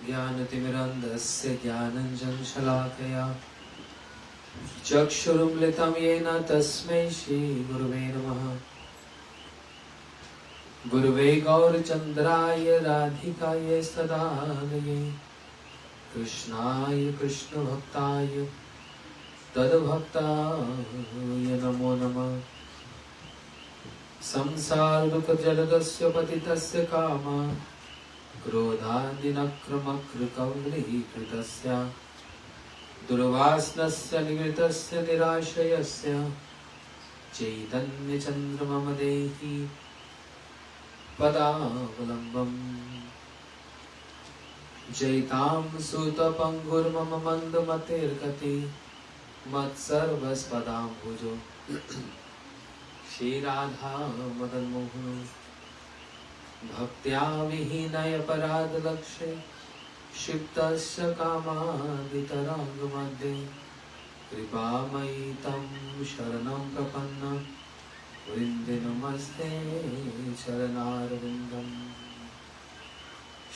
ज्ञानतिमिरन्धस्य ज्ञानञ्जनशलाकया चक्षुरुन्मिलितं येन तस्मै श्रीगुरुवे नमः। गुरुवे गौरचन्द्राय राधिकाय सदानये कृष्णाय कृष्णभक्ताय तद्भक्ताय नमो नमः। संसारदुःखजलदस्य पतितस्य कामा क्रोधादिनक्रमकृकौलीकृतस्य दुर्वासनस्य निवृतस्य निराशयस्य चैतन्यचन्द्रममदेहि पदावलम्बम्। जयतां सुतपङ्गुर्मम मन्दमतिर्गति मत्सर्वस्पदाम्बुजो श्रीराधा मदन्मोहनो भक्त्या विहीनयपराधलक्ष्ये क्षिप्तस्य कामादितरागमध्ये कृपामयि तं शरणं प्रपन्नं वृन्दे नमस्ते चरणारविन्दम्।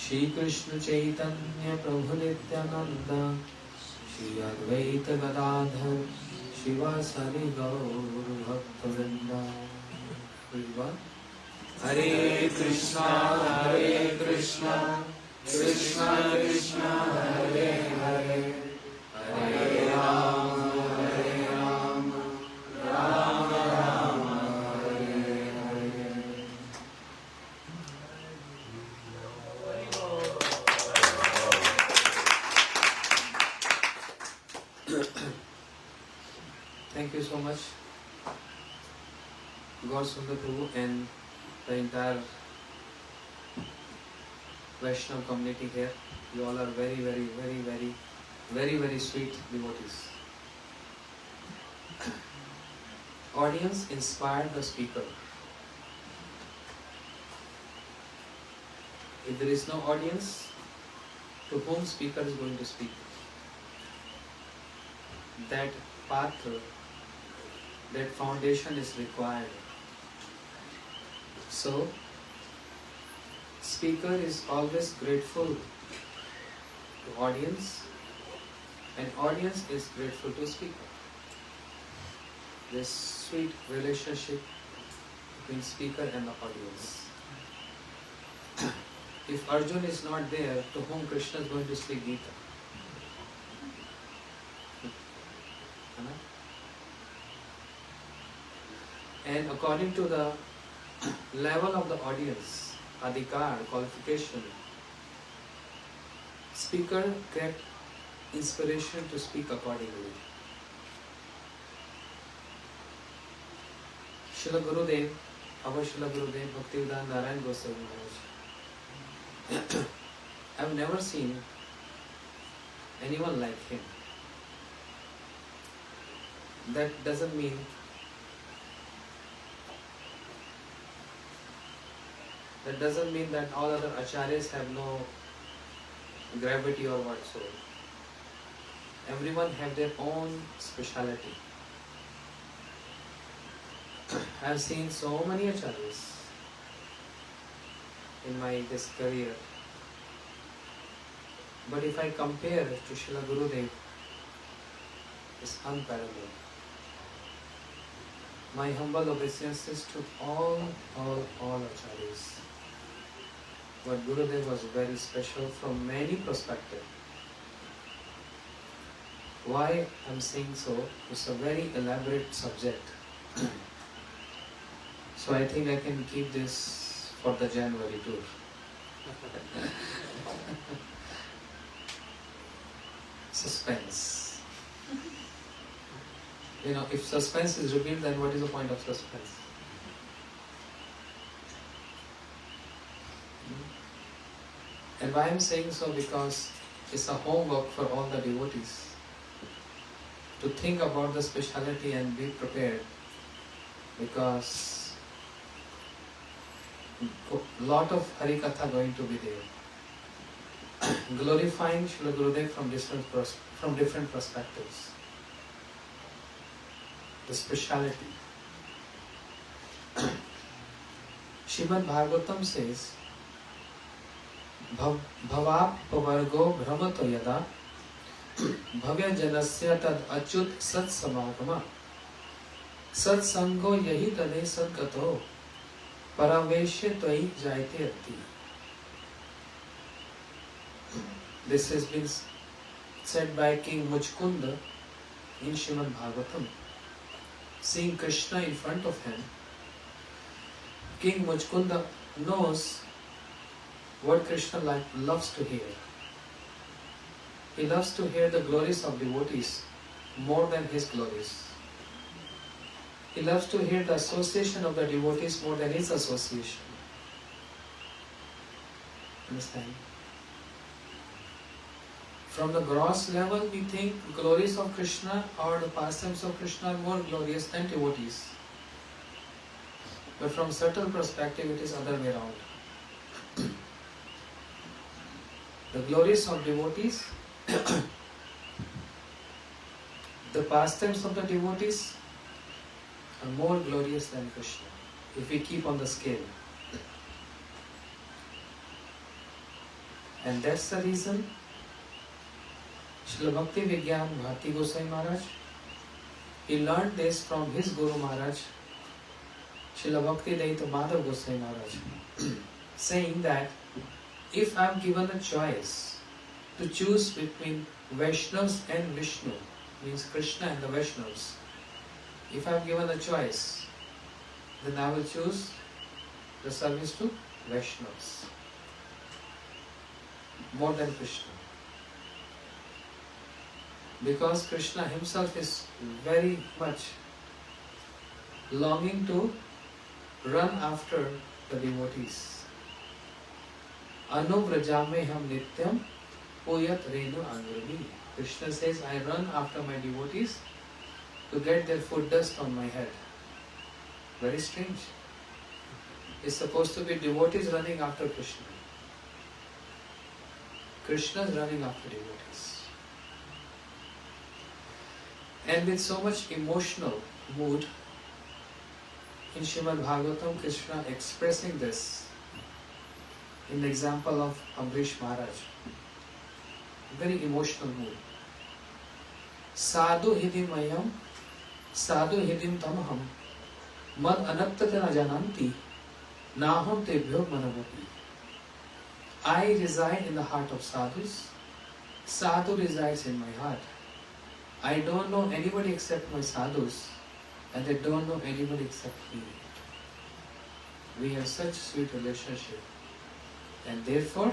श्रीकृष्ण चैतन्य प्रभु नित्यानन्द श्री अद्वैत गदाधर शिवासादि गौर भक्तवृन्द। हरे कृष्णा कृष्णा कृष्णा हरे हरे, हरे Ram Ram Ram Hare Hare. Thank you so much, God Sundar Prabhu and the entire Vaishnava community here. You all are very sweet devotees. Audience inspired the speaker. If there is no audience, to whom speaker is going to speak? That path, that foundation is required. So, speaker is always grateful to audience, and audience is grateful to speaker. This sweet relationship between speaker and the audience. If Arjun is not there, to whom Krishna is going to speak Gita? And according to the level of the audience, adhikar, qualification, speaker get inspiration to speak accordingly. Srila Gurudev, our Srila Gurudev Bhaktivedanta Narayan Goswami Maharaj, I have never seen anyone like him. That doesn't mean that all other acharyas have no gravity or whatsoever. Everyone have their own speciality. I have seen so many acharyas in this career, but if I compare to Srila Gurudev, it's unparalleled. My humble obeisances to all acharyas. But Gurudev was very special from many perspectives. Why I'm saying so? It's a very elaborate subject. So I think I can keep this for the January tour. Suspense. You know, if suspense is revealed, then what is the point of suspense? And why I'm saying so? Because it's a homework for all the devotees to think about the speciality and be prepared, because a lot of Harikatha going to be there. Glorifying Srila Gurudev from different perspectives. The speciality. Srimad Bhagavatam says भवापवर्गो भ्रमतो यदा भव्य जनस्य तद अच्युत सत्समागम सत्संगो यही तदे सद्गतो paravesh त्वयि जायते अति. This has been said by King Muchkunda in Srimad Bhagavatam. Seeing Krishna in front of him, King Muchkunda knows what Krishna loves to hear. He loves to hear the glories of devotees more than his glories. He loves to hear the association of the devotees more than his association. Understand? From the gross level, we think glories of Krishna or the pastimes of Krishna are more glorious than devotees. But from certain perspective, it is other way around. The glories of devotees, the pastimes of the devotees are more glorious than Krishna, if we keep on the scale. And that's the reason Srila Bhakti Vigyan Bharti Goswami Maharaj, he learned this from his Guru Maharaj, Srila Bhakti Daita Madhav Goswami Maharaj, saying that if I am given a choice to choose between Vaishnavas and Vishnu, means Krishna and the Vaishnavas, if I am given a choice, then I will choose the service to Vaishnavas more than Krishna. Because Krishna himself is very much longing to run after the devotees. Anu vrajame ham nityam puyat renu angrami. Krishna says, I run after my devotees to get their foot dust on my head. Very strange. It's supposed to be devotees running after Krishna. Krishna is running after devotees. And with so much emotional mood, in Srimad Bhagavatam, Krishna expressing this in the example of Ambrish Maharaj. Very emotional mood. Sadhu hidimayam, sadhu hidim tamaham, mad anaptatana jananti, naham tebhyo manavati. I reside in the heart of sadhus. Sadhu resides in my heart. I don't know anybody except my sadhus, and they don't know anybody except me. We have such sweet relationship, and therefore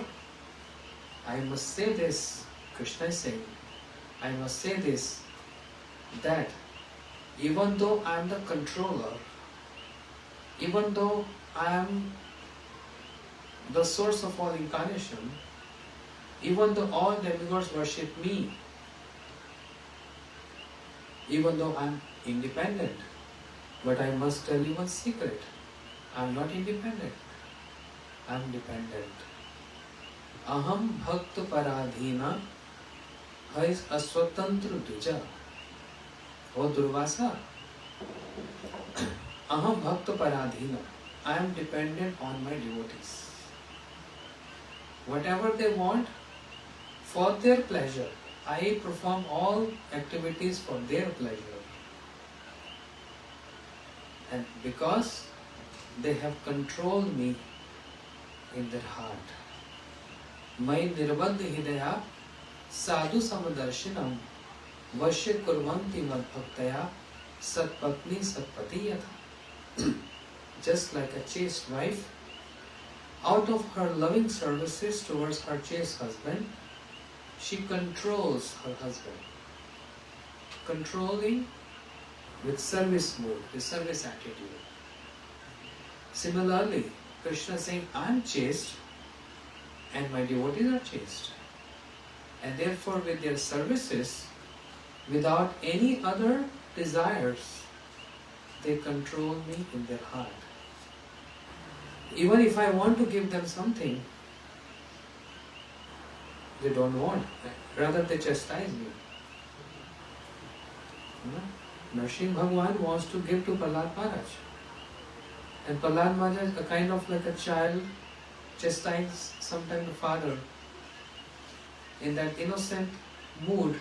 I must say this. Krishna is saying, I must say this, that even though I am the controller, even though I am the source of all incarnation, even though all demigods worship me, even though I am independent, but I must tell you one secret. I am not independent. I am dependent. Aham bhakta paradhina hais aswatantra duja. O Durvasa, aham bhakta paradhina. I am dependent on my devotees. Whatever they want, for their pleasure, I perform all activities for their pleasure. And because they have controlled me in their heart. Mai nirbandha hidaya sadhu samadarshinam vashya kurvanti madbhaktaya satpatni satpati yatha. Just like a chaste wife, out of her loving services towards her chaste husband, she controls her husband. Controlling with service mood, with service attitude. Similarly, Krishna is saying, I am chaste and my devotees are chaste. And therefore with their services, without any other desires, they control me in their heart. Even if I want to give them something, they don't want. Rather they chastise me. Nrsimha Bhagwan wants to give to Prahlad Maharaj. And Prahlad Maharaj is a kind of like a child chastise sometimes the father in that innocent mood.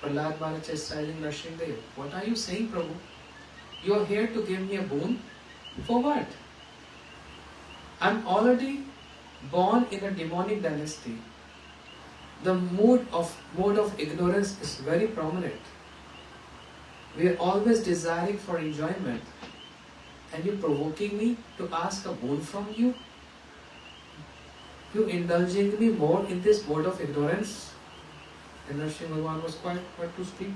Prahlad Maharaj chastising Nrsimhadev. What are you saying, Prabhu? You are here to give me a boon? For what? I'm already born in a demonic dynasty. The mode of ignorance is very prominent. We are always desiring for enjoyment. And you provoking me to ask a boon from you? You indulging me more in this mode of ignorance? And Nrsimha Bhagwan was quiet, what to speak.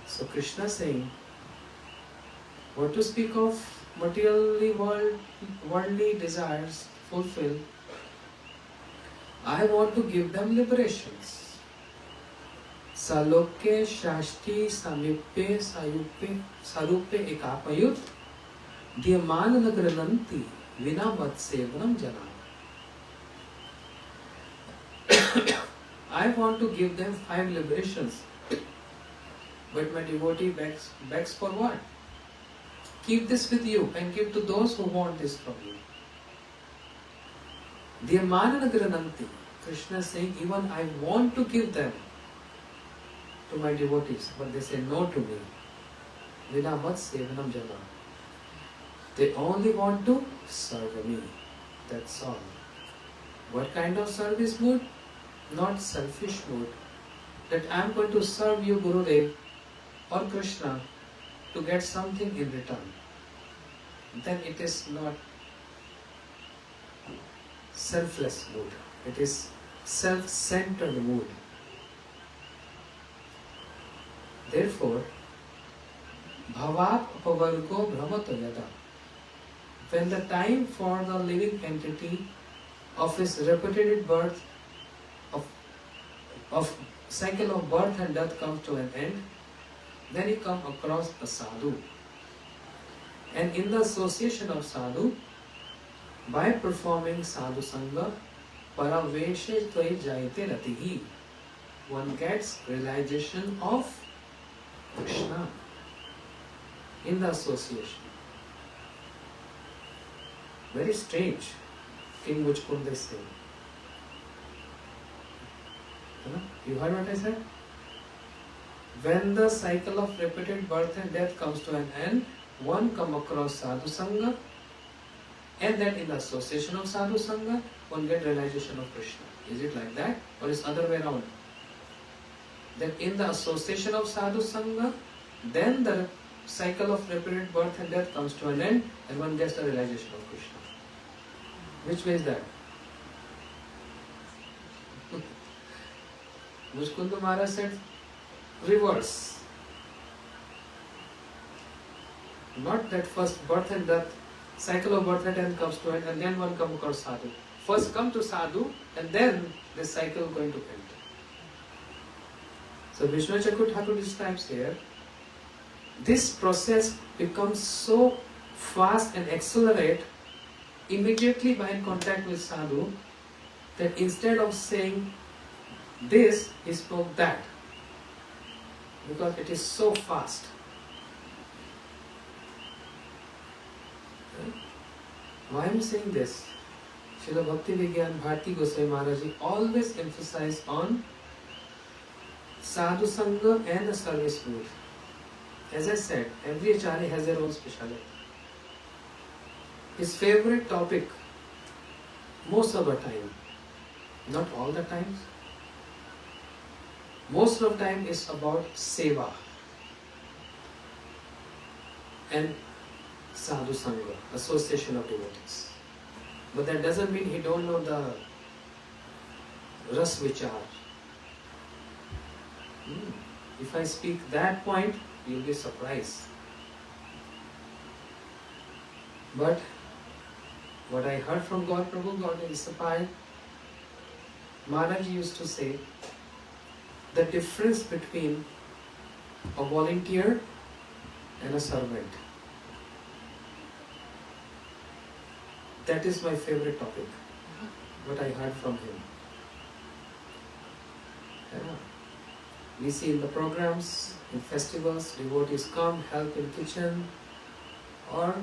So Krishna saying, what to speak of materially worldly desires fulfilled, I want to give them liberations. Salokya Shashti Samipye Sayupe Sarupe Ekapayut Dhyamana Nagrananti Vinamat Sevanam Jana. I want to give them 5 liberations. But my devotee begs for what? Keep this with you and give to those who want this from you. Dhyamana Nagrananti. Krishna is saying, even I want to give them to my devotees, but they say no to me. Vinamat Sevanam Jana. They only want to serve me. That's all. What kind of service mood? Not selfish mood. That I am going to serve you, Gurudev or Krishna, to get something in return. Then it is not selfless mood. It is self-centered mood. Therefore, bhavap apavargo brahmato yada. When the time for the living entity of his repeated birth, of cycle of birth and death comes to an end, then he comes across a sadhu. And in the association of sadhu, by performing sadhu sangha, paraveshe tvai jayate ratihi, one gets realization of Krishna in the association. Very strange. King Mujkund they say. You heard what I said? When the cycle of repeated birth and death comes to an end, one come across sadhu sangha, and then in the association of sadhu sangha, one get realization of Krishna. Is it like that, or is other way around? Then in the association of sadhu sangha, then the cycle of repeated birth and death comes to an end, and one gets the realization of Krishna. Which way is that? Mujkund Maharaj said reverse. Not that first birth and death, cycle of birth and death comes to an end, and then one come across sadhu. First come to sadhu, and then this cycle going to end. So Vishnu Chakur Thakur describes here, this process becomes so fast and accelerate immediately by in contact with sadhu, that instead of saying this, he spoke that. Because it is so fast. Why I am saying this? Srila Bhakti Vigyan Bharti Goswami Maharaj always emphasized on sadhu sangha and the service mood. As I said, every acharya has their own speciality. His favorite topic, most of the time, not all the times, most of the time is about seva and sadhu sangha, association of devotees. But that doesn't mean he don't know the ras vichar. If I speak that point, you'll be surprised. But what I heard from God Prabhu, God inspired, Maharaj used to say, the difference between a volunteer and a servant. That is my favorite topic, what I heard from him. Yeah. We see in the programs, in festivals, devotees come, help in kitchen, or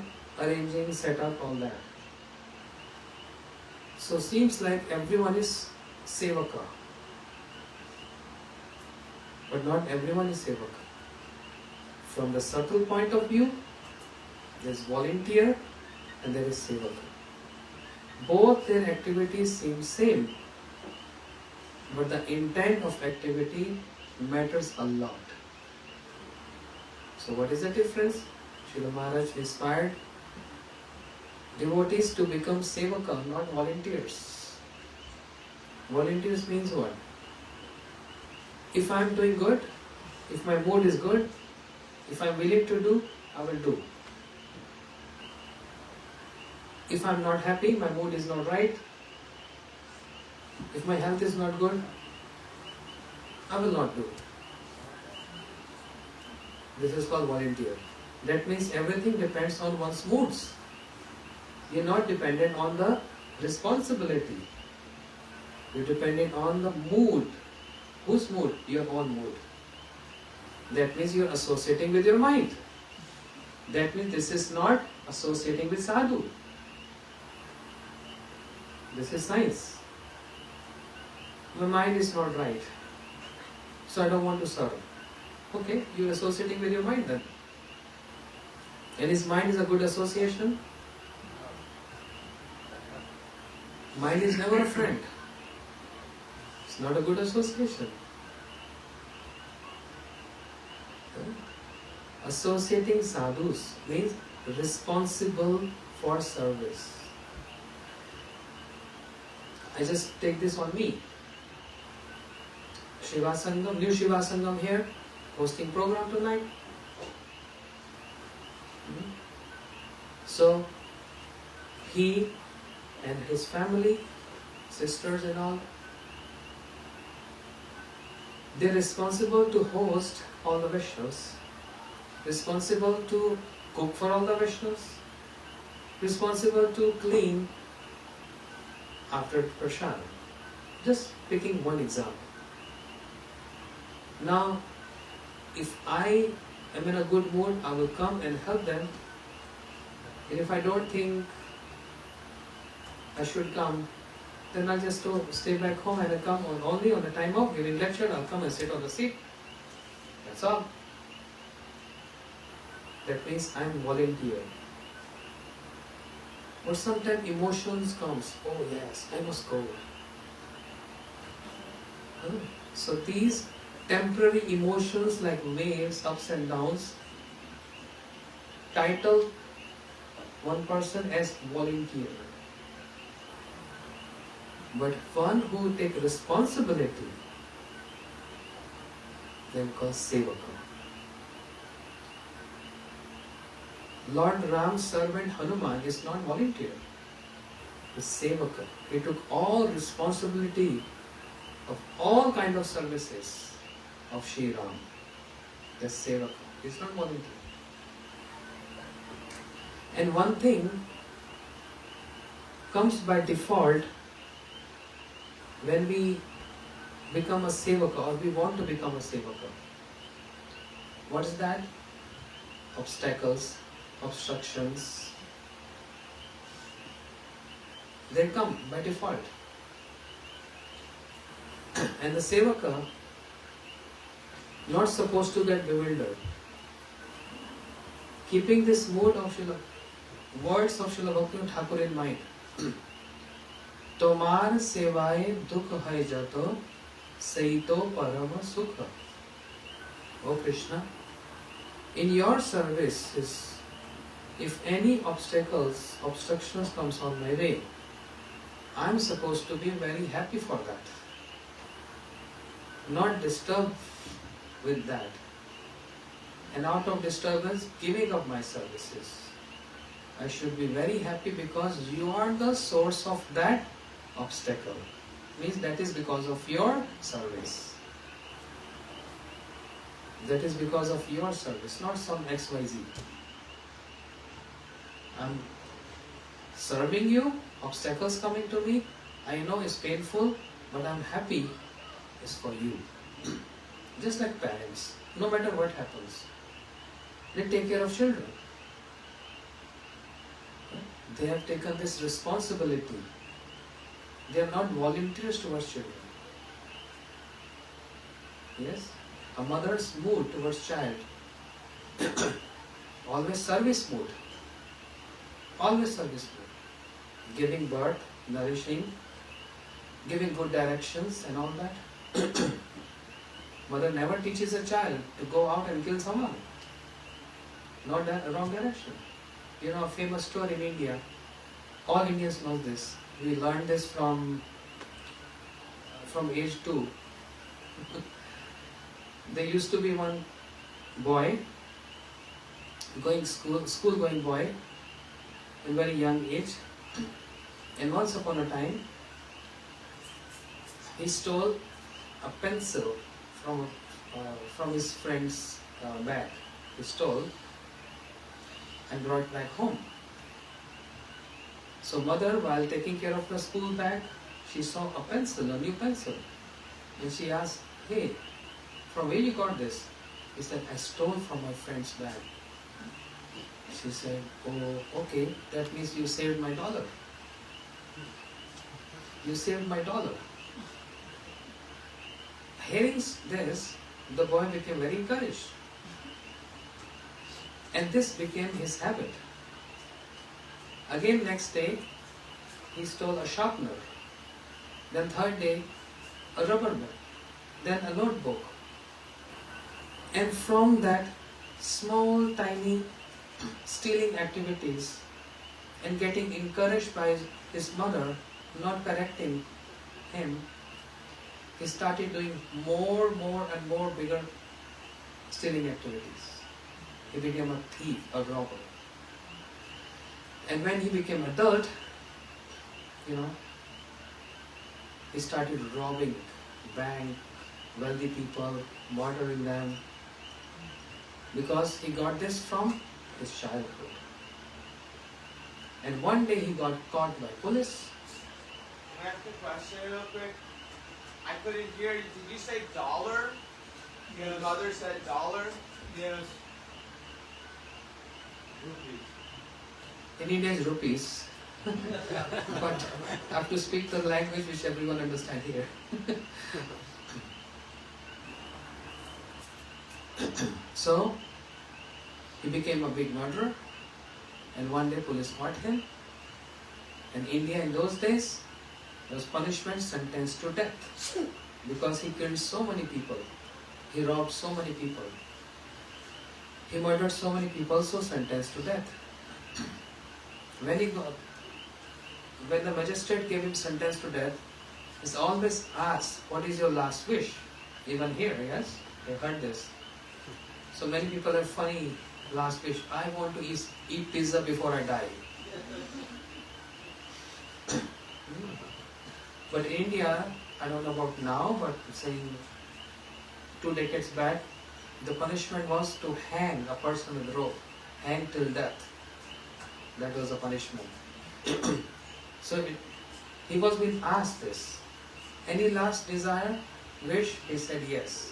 arranging, set up, all that. So seems like everyone is sevaka, but not everyone is sevaka. From the subtle point of view, there is volunteer and there is sevaka. Both their activities seem same, but the intent of activity matters a lot. So what is the difference? Srila Maharaj inspired devotees to become sevaka, not volunteers. Volunteers means what? If I am doing good, if my mood is good, if I am willing to do, I will do. If I am not happy, my mood is not right, if my health is not good, I will not do. This is called volunteer. That means everything depends on one's moods. You're not dependent on the responsibility. You're dependent on the mood. Whose mood? Your own mood. That means you're associating with your mind. That means this is not associating with sadhu. This is science. My mind is not right, so I don't want to serve. Okay, you're associating with your mind then. And his mind is a good association? Mind is never a friend. It's not a good association. Associating sadhus means responsible for service. I just take this on me. Shiva Sangam, new Shiva Sangam here, hosting program tonight. So, he and his family, sisters and all, they're responsible to host all the Vaishnavas, responsible to cook for all the Vaishnavas, responsible to clean after prasad. Just picking one example. Now, if I am in a good mood, I will come and help them. And if I don't think I should come, then I'll just stay back home and I'll come only on the time of giving lecture. I'll come and sit on the seat. That's all. That means I'm volunteer. Or sometimes emotions comes. Oh yes, I must go. So these temporary emotions like waves, ups and downs, title one person as volunteer. But one who take responsibility, then called sevaka. Lord Ram's servant Hanuman is not volunteer. He's sevaka. He took all responsibility of all kind of services of Shri Ram. That's sevaka. He's not volunteer. And one thing comes by default when we become a sevaka or we want to become a sevaka. What is that? Obstacles, obstructions. They come by default. And the sevaka not supposed to get bewildered. Keeping this mood of words of Srila Bhaktivinoda Thakur in mind. Tomar sevaye dukh hai jato, saito parama sukha. O Krishna, in your service, if any obstructions comes on my way, I am supposed to be very happy for that. Not disturbed with that. And out of disturbance, giving up my services. I should be very happy because you are the source of that obstacle. Means that is because of your service. That is because of your service, not some XYZ. I'm serving you, obstacles coming to me, I know it's painful, but I'm happy it's for you. Just like parents, no matter what happens, they take care of children. They have taken this responsibility. They are not volunteers towards children. Yes? A mother's mood towards child, always service mood. Always service mood. Giving birth, nourishing, giving good directions and all that. Mother never teaches a child to go out and kill someone. Not that wrong direction. You know, a famous story in India. All Indians know this. We learned this from age 2. There used to be one boy, school going boy, in very young age, and once upon a time, he stole a pencil from his friend's bag. He stole and brought back home. So mother, while taking care of the school bag, she saw a pencil, a new pencil, and she asked, "Hey, from where you got this?" He said, "I stole from my friend's bag." She said, "Oh, okay, that means you saved my dollar. You saved my dollar." Hearing this, the boy became very encouraged. And this became his habit. Again next day, he stole a sharpener. Then third day, a rubber band. Then a notebook. And from that small, tiny stealing activities and getting encouraged by his mother, not correcting him, he started doing more and more bigger stealing activities. He became a thief, a robber. And when he became adult, he started robbing bank, wealthy people, murdering them, because he got this from his childhood. And one day he got caught by police. Can I ask a question real quick? I couldn't hear you. Did you say dollar? Yes. Your mother said dollar? Yes. Rupees. In India is rupees. But I have to speak the language which everyone understands here. So, he became a big murderer, and one day police caught him. And India in those days was punishment, sentenced to death, because he killed so many people, he robbed so many people, he murdered so many people, so sentenced to death. When the magistrate gave him sentence to death, he's always asked, "What is your last wish?" Even here, yes, I heard this. So many people have funny last wish. "I want to eat pizza before I die." But in India, I don't know about now, but saying 2 decades back, the punishment was to hang a person with rope, hang till death. That was a punishment. So he was being asked this. "Any last desire, wish?" He said, "Yes.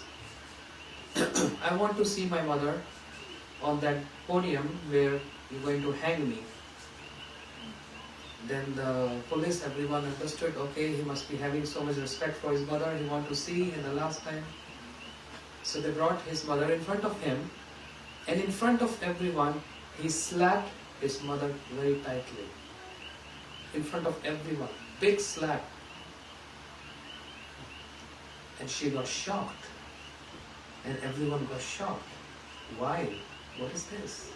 I want to see my mother on that podium where you're going to hang me." Then the police, everyone understood, okay, he must be having so much respect for his mother, he wants to see in the last time. So they brought his mother in front of him, and in front of everyone, he slapped his mother very tightly. In front of everyone, big slap. And she got shocked. And everyone got shocked. Why? What is this?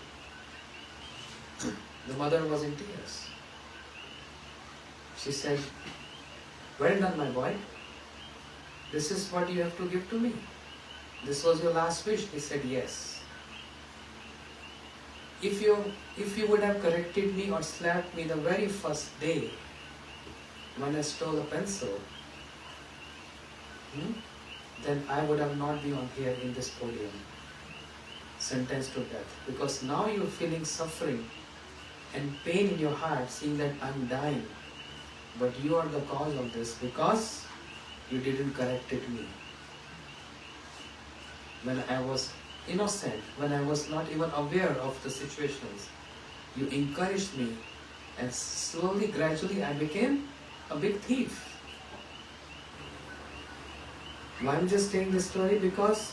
The mother was in tears. She said, "Well done, my boy. This is what you have to give to me. This was your last wish." He said, "Yes. If you would have corrected me or slapped me the very first day when I stole a pencil, then I would have not been on here in this podium, sentenced to death. Because now you're feeling suffering and pain in your heart, seeing that I'm dying. But you are the cause of this because you didn't corrected me. When I was innocent, when I was not even aware of the situations, you encouraged me And slowly, gradually, I became a big thief. Why I'm just telling this story? Because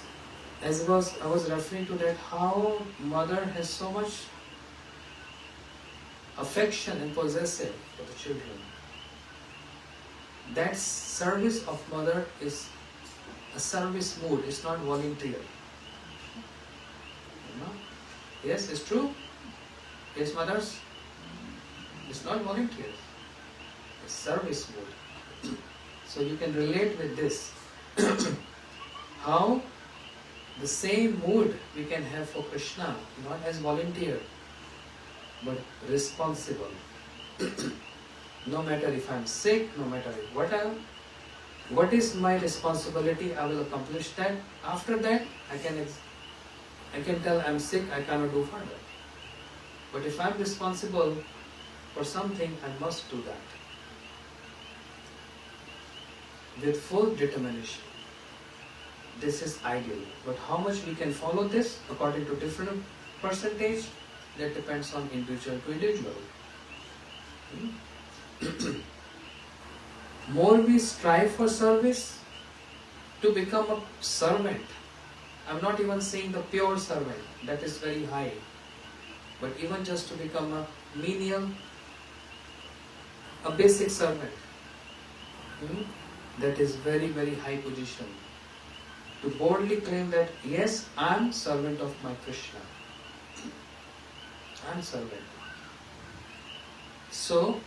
as I was referring to that, how mother has so much affection and possessive for the children. That service of mother is a service mood, it's not volunteer. You know? Yes, it's true. Yes, mothers, it's not volunteer. It's service mood. So you can relate with this. How the same mood we can have for Krishna, not as volunteer, but responsible. No matter if I'm sick, no matter if whatever, what is my responsibility, I will accomplish that. After that, I can tell I'm sick, I cannot do further. But if I'm responsible for something, I must do that. With full determination. This is ideal. But how much we can follow this according to different percentage, that depends on individual to individual. More we strive for service, to become a servant. I'm not even saying the pure servant, that is very high. But even just to become a menial, a basic servant, that is very, very high position. To boldly claim that, yes, I am servant of my Krishna. I am servant. So,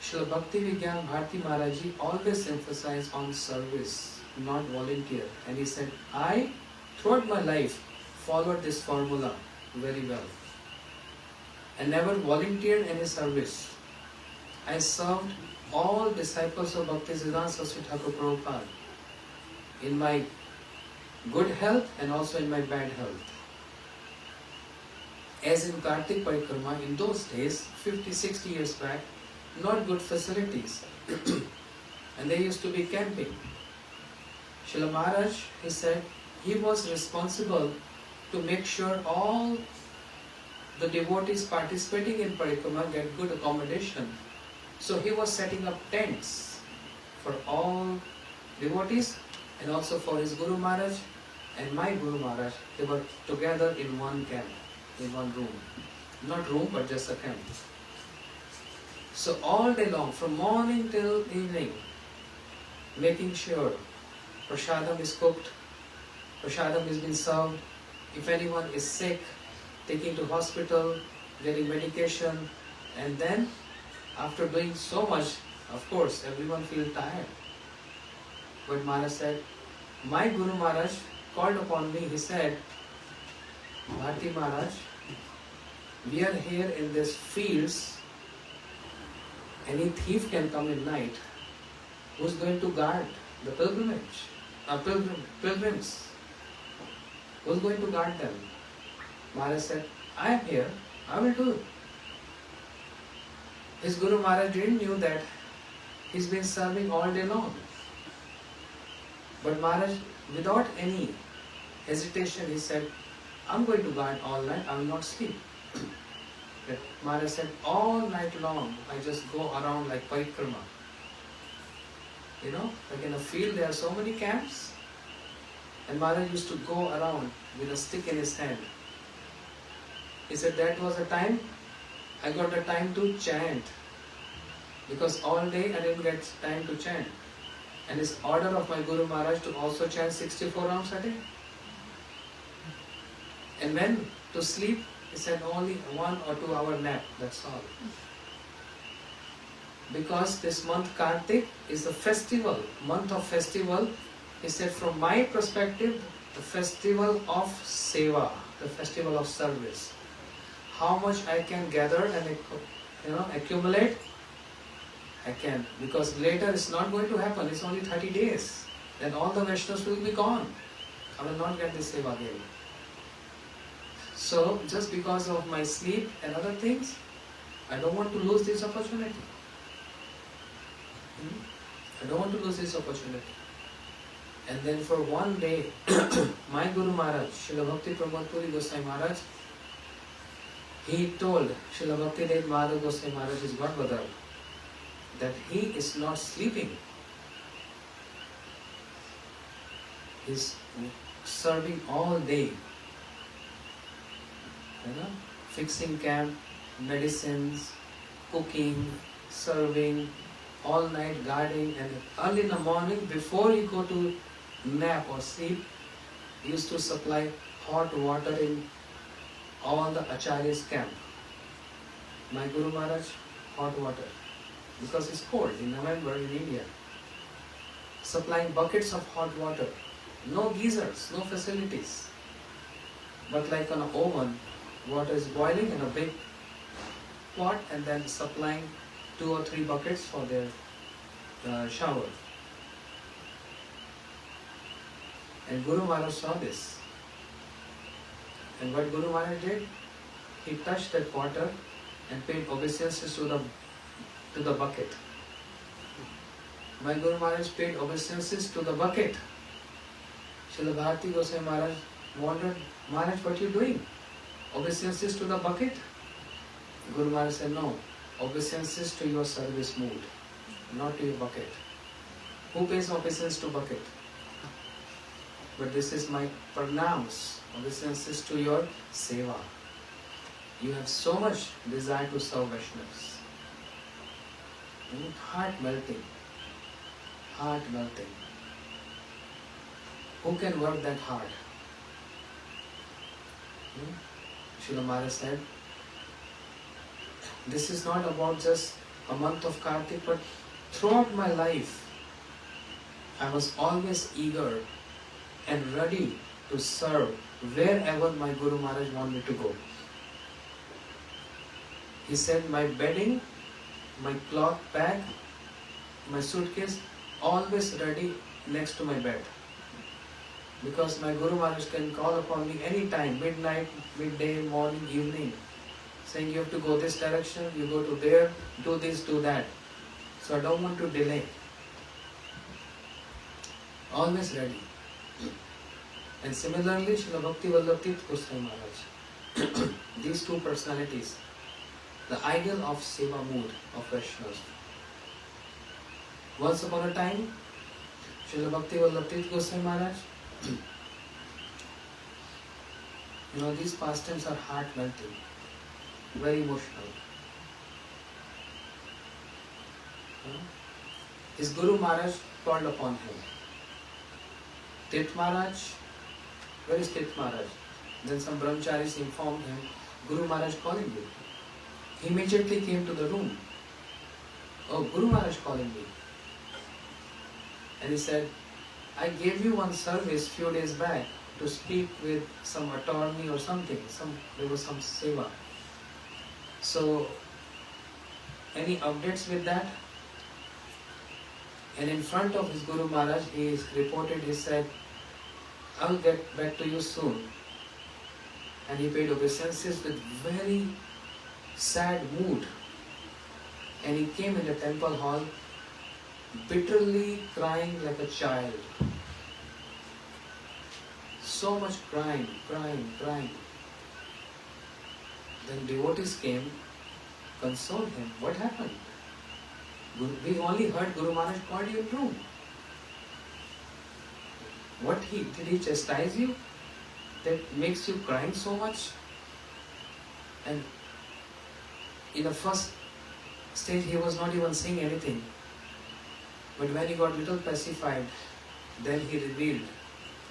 Srila Bhakti Vigyan Bharati Maharaj Ji always emphasized on service, not volunteer. And he said, I, throughout my life, followed this formula very well. I never volunteered any service. I served all disciples of Bhaktisiddhanta Saraswati Thakur Prabhupada in my good health and also in my bad health. As in Kartik Parikrama, in those days, 50, 60 years back, not good facilities. And they used to be camping. Srila Maharaj, he said, he was responsible to make sure all the devotees participating in Parikrama get good accommodation. So he was setting up tents for all devotees and also for his Guru Maharaj and my Guru Maharaj. They were together in one camp, in one room. Not room, but just a camp. So all day long, from morning till evening, making sure prasadam is cooked, prasadam is being served. If anyone is sick, taking to hospital, getting medication, and then after doing so much, of course, everyone feels tired. But Maharaj said, my Guru Maharaj called upon me, he said, Bharati Maharaj, we are here in these fields, any thief can come in night. Who's going to guard the pilgrims? Who's going to guard them? Maharaj said, I am here, I will do it. His Guru Maharaj didn't knew that he's been serving all day long. But Maharaj, without any hesitation, he said, I'm going to guard all night, I will not sleep. But Maharaj said, all night long, I just go around like parikrama. You know, like in a field there are so many camps. And Maharaj used to go around with a stick in his hand. He said, that was a time, I got the time to chant. Because all day I didn't get time to chant. And it's order of my Guru Maharaj to also chant 64 rounds a day. And when to sleep, he said only 1 or 2 hour nap, that's all. Because this month Kartik is the festival, month of festival. He said, from my perspective, the festival of seva, the festival of service. How much I can gather and accumulate, I can. Because later it's not going to happen, it's only 30 days. Then all the Vaishnavas will be gone. I will not get this seva again. So, just because of my sleep and other things, I don't want to lose this opportunity. I don't want to lose this opportunity. And then for one day, my Guru Maharaj, Srila Bhakti Pramod Puri Goswami Maharaj, He told Srila Bhaktivedanta Madhav Goswami Maharaj's godmother that he is not sleeping. He's serving all day, fixing camp, medicines, cooking, serving, all night guarding, and early in the morning before he go to nap or sleep, he used to supply hot water in all the Acharya's camp. My Guru Maharaj, hot water, because it's cold in November in India. Supplying buckets of hot water, no geysers, no facilities, but like an oven, water is boiling in a big pot and then supplying 2 or 3 buckets for their shower. And Guru Maharaj saw this. And what Guru Maharaj did? He touched that water and paid obeisances to the bucket. My Guru Maharaj paid obeisances to the bucket. Srila Bharati Goswami Maharaj wondered, Maharaj, what are you doing? Obeisances to the bucket? Guru Maharaj said, no, obeisances to your service mood, not to your bucket. Who pays obeisance to bucket? But this is my pranams, obeisances to your seva. You have so much desire to serve Vaishnavas. Heart melting. Heart melting. Who can work that hard? Srila Maharaj said, this is not about just a month of Kartik, but throughout my life, I was always eager and ready to serve wherever my Guru Maharaj wanted me to go. He said, my bedding, my cloth bag, my suitcase, always ready next to my bed. Because my Guru Maharaj can call upon me anytime, midnight, midday, morning, evening, saying you have to go this direction, you go to there, do this, do that. So I don't want to delay. Always ready. And similarly, Srila Bhakti Vallabh Tirtha Goswami Maharaj. These two personalities, the ideal of seva mood of Vaishnavas. Once upon a time, Srila Bhakti Vallabh Tirtha Goswami Maharaj, these pastimes are heart-melting, very emotional. His Guru Maharaj called upon him. Tirth Maharaj, where is Tirth Maharaj? Then some brahmacharis informed him, Guru Maharaj calling you. He immediately came to the room. Oh, Guru Maharaj calling me. And he said, I gave you one service few days back to speak with some attorney or something. There was some seva. So, any updates with that? And in front of his Guru Maharaj, he said, I will get back to you soon. And he paid obeisances with very sad mood. And he came in the temple hall, bitterly crying like a child. So much crying. Then devotees came, consoled him. What happened? We only heard Guru Maharaj called you in room. Did he chastise you? That makes you crying so much? And in the first stage he was not even saying anything. But when he got little pacified, then he revealed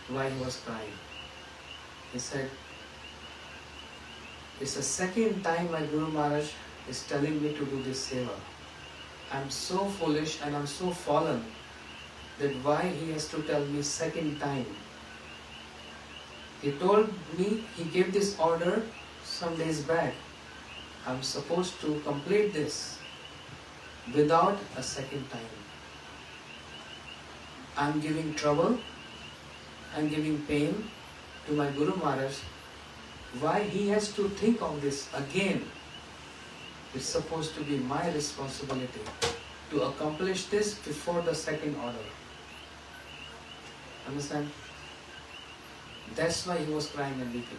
why he was crying. He said, it's the second time my Guru Maharaj is telling me to do this seva. I am so foolish and I am so fallen that why he has to tell me second time. He told me, he gave this order some days back. I am supposed to complete this without a second time. I am giving trouble, I am giving pain to my Guru Maharaj. Why he has to think of this again? It's supposed to be my responsibility to accomplish this before the second order. Understand? That's why he was crying and weeping.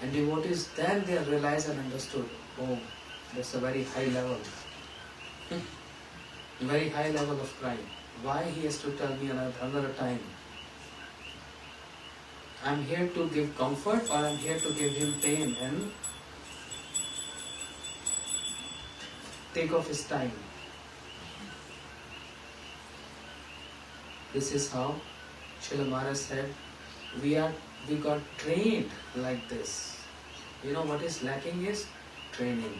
And devotees, then they realized and understood, oh, that's a very high level. Very high level of crime. Why he has to tell me another time? I'm here to give comfort, or I'm here to give him pain and take off his time. This is how Srila Maharaj said, we got trained like this. You know what is lacking is training.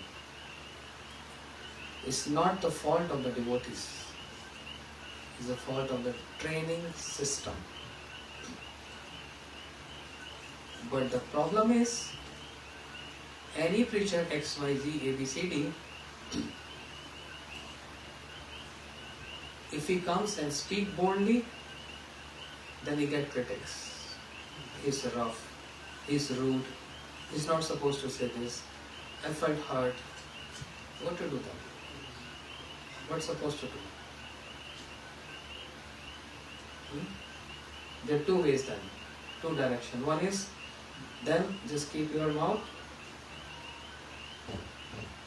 It's not the fault of the devotees. It's the fault of the training system. But the problem is, any preacher XYZ ABCD, if he comes and speak boldly, then he get critics. He's rough, he's rude, he's not supposed to say this. I felt hurt. What to do then? What's supposed to do? There are two ways then, two directions. One is, then just keep your mouth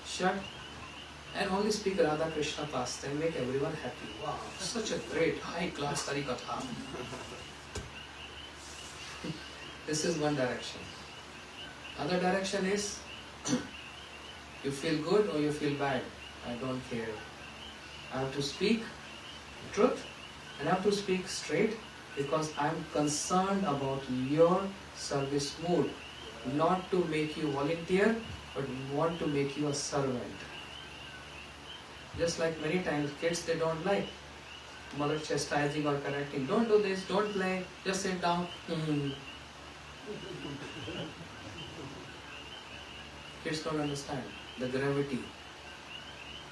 shut and only speak Radha Krishna pastime, make everyone happy. Wow, such a great high class Harikatha. This is one direction. Other direction is, you feel good or you feel bad, I don't care. I have to speak truth and I have to speak straight because I am concerned about your service mood. Not to make you volunteer, but want to make you a servant. Just like many times kids, they don't like mother chastising or correcting. Don't do this, don't play, just sit down. Kids don't understand the gravity.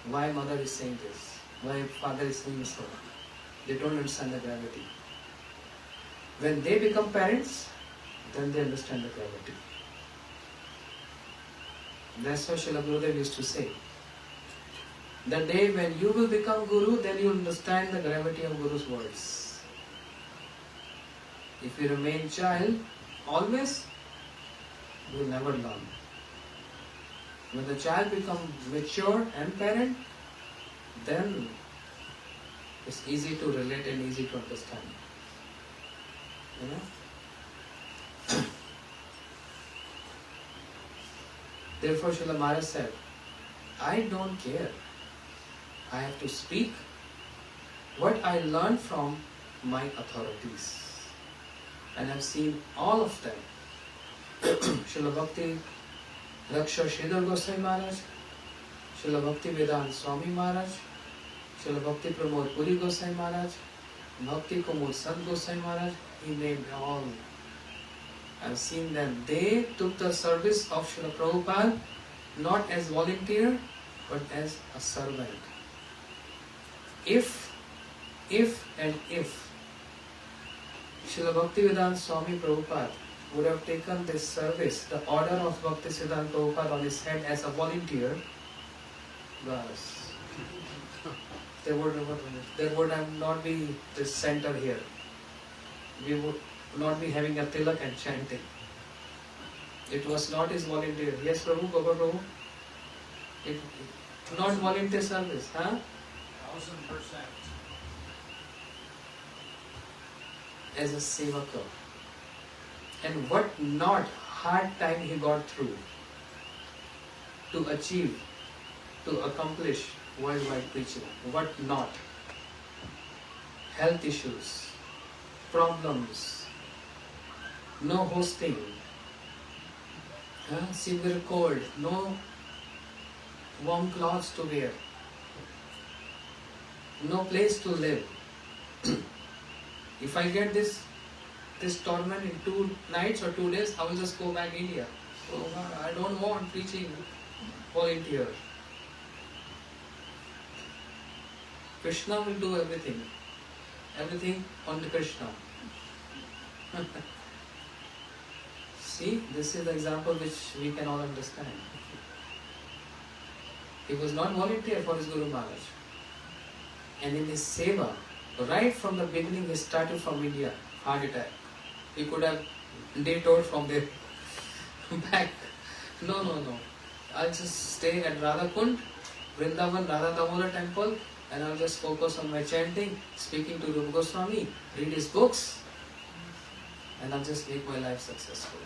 Why mother is saying this? Why father is saying so? They don't understand the gravity. When they become parents, then they understand the gravity. That's what Srila Gurudev used to say. The day when you will become Guru, then you will understand the gravity of Guru's words. If you remain child, always, you will never learn. When the child becomes mature and parent, then it's easy to relate and easy to understand. You know? Therefore, Srila Maharaj said, I don't care. I have to speak what I learned from my authorities. And I've seen all of them. Srila Bhakti Raksha Sridhar Goswami Maharaj, Srila Bhakti Vedanta Swami Maharaj, Srila Bhakti Pramod Puri Goswami Maharaj, Bhakti Kumud Sant Goswami Maharaj, he named all. I've seen them. They took the service of Srila Prabhupada not as volunteer, but as a servant. If Srila Bhaktivedanta Swami Prabhupada would have taken this service, the order of Bhaktisiddhanta Prabhupada on his head as a volunteer, there would have not be this center here. We would not be having a tilak and chanting. It was not his volunteer. Yes, Prabhu, Baba Prabhu. It not volunteer service, huh? 1000%. As a sevaka. And what not hard time he got through to achieve, to accomplish worldwide preaching. What not? Health issues, problems, no hosting, severe cold, no warm clothes to wear, no place to live. If I get this torment in 2 nights or 2 days, I will just go back India. Oh God, I don't want preaching volunteer. Krishna will do everything. Everything on the Krishna. See, this is the example which we can all understand. He was not volunteer for his Guru Maharaj. And in his seva, right from the beginning, he started from India, heart attack. He could have detoured from there. back. No, no, no. I'll just stay at Radhakund, Vrindavan, Radha Damodar temple, and I'll just focus on my chanting, speaking to Rupa Goswami, read his books, and I'll just make my life successful.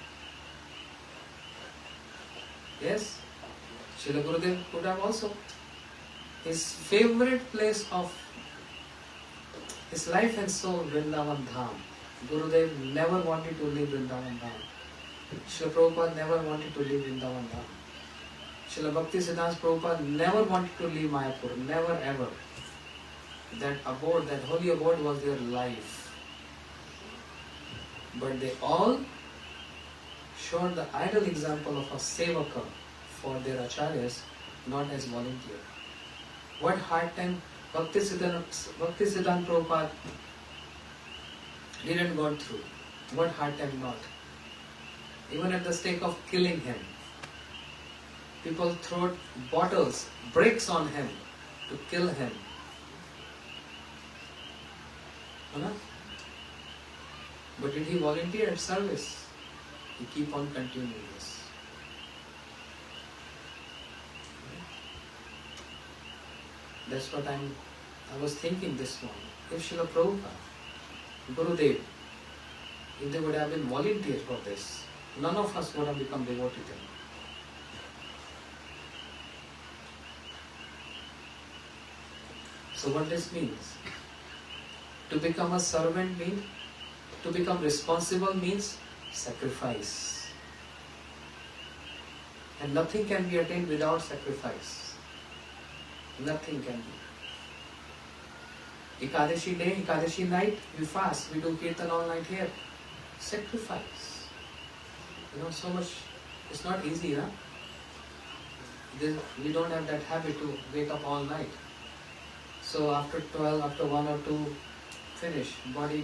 Yes, Srila Gurudev could have also. His favorite place of his life and soul, Vrindavan Dham. Gurudev never wanted to leave Vrindavan Dham. Srila Prabhupada never wanted to leave Vrindavan Dham. Srila Bhakti Siddhanta Prabhupada never wanted to leave Mayapur, never ever. That abode, that holy abode was their life. But they all showed the ideal example of a sevaka for their acharyas, not as volunteer. What hard time Bhakti Siddhanta Prabhupada didn't go through. What hard time not. Even at the stake of killing him. People threw bottles, bricks on him to kill him. But did he volunteer at service? He keep on continuing this. That's what I was thinking this morning. If Srila Prabhupada, Gurudev, if they would have been volunteers for this, none of us would have become devoted to him. So what this means? To become a servant means, to become responsible means sacrifice. And nothing can be attained without sacrifice. Nothing can be. Ekadashi day, Ekadashi night, we fast, we do kirtan all night here. Sacrifice. So much, it's not easy, huh? We don't have that habit to wake up all night. So after 12, after 1 or 2, finish. Body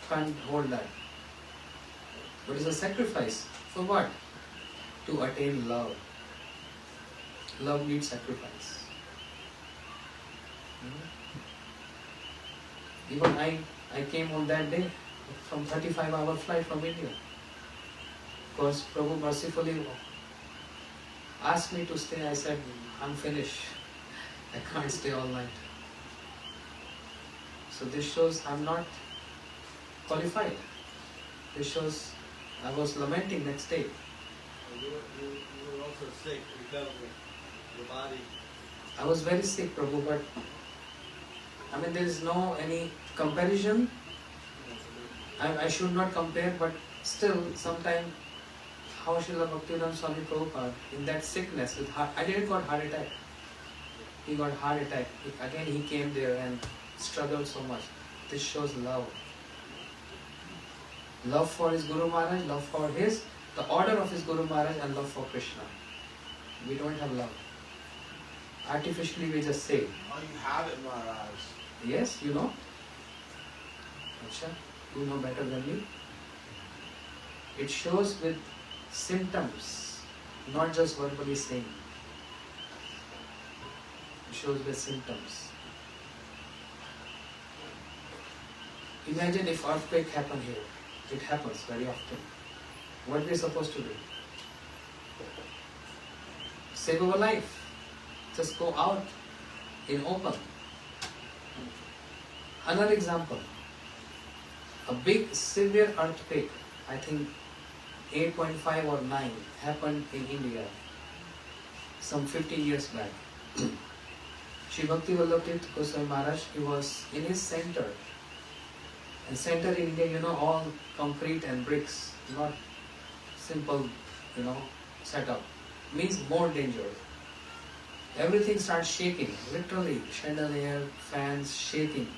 can't hold that. But it's a sacrifice. For what? To attain love. Love needs sacrifice. Even I came on that day from 35-hour flight from India. Because Prabhu mercifully asked me to stay. I said, I'm finished. I can't stay all night. So this shows I'm not qualified. This shows I was lamenting next day. You were also sick, recovering your body. I was very sick, Prabhu, but there is no any comparison. I should not compare, but still, sometimes how Srila Bhaktivedanta Swami Prabhupada in that sickness with I didn't got heart attack. He got heart attack. Again, he came there and struggled so much. This shows love. Love for his Guru Maharaj, love for the order of his Guru Maharaj, and love for Krishna. We don't have love. Artificially we just say. Oh, you have it, Maharaj. Yes, you know. Acha, you know better than me. It shows with symptoms, not just verbally saying. It shows with symptoms. Imagine if earthquake happened here. It happens very often. What we are supposed to do? Save our life. Just go out in open. Another example. A big severe earthquake, I think 8.5 or 9, happened in India some 15 years back. Shri Bhakti Vallabh Goswami Maharaj, he was in his center. And center in India, all concrete and bricks, not simple, setup. Means more danger. Everything starts shaking, literally, chandelier, fans shaking.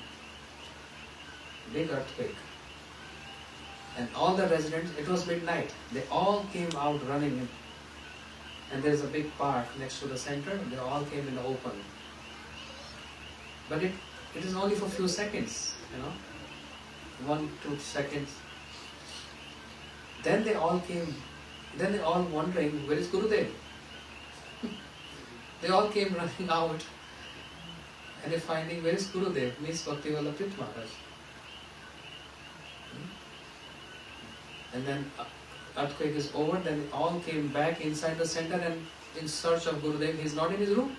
Big earthquake. And all the residents, it was midnight, they all came out running in. And there's a big park next to the center, they all came in the open. But it is only for a few seconds, 1-2 seconds. Then they all wondering, where is Gurudev? They all came running out and they're finding, where is Gurudev? Means Bhakti Vallabh Maharaj. And then earthquake is over, then they all came back inside the center and in search of Gurudev. He's not in his room.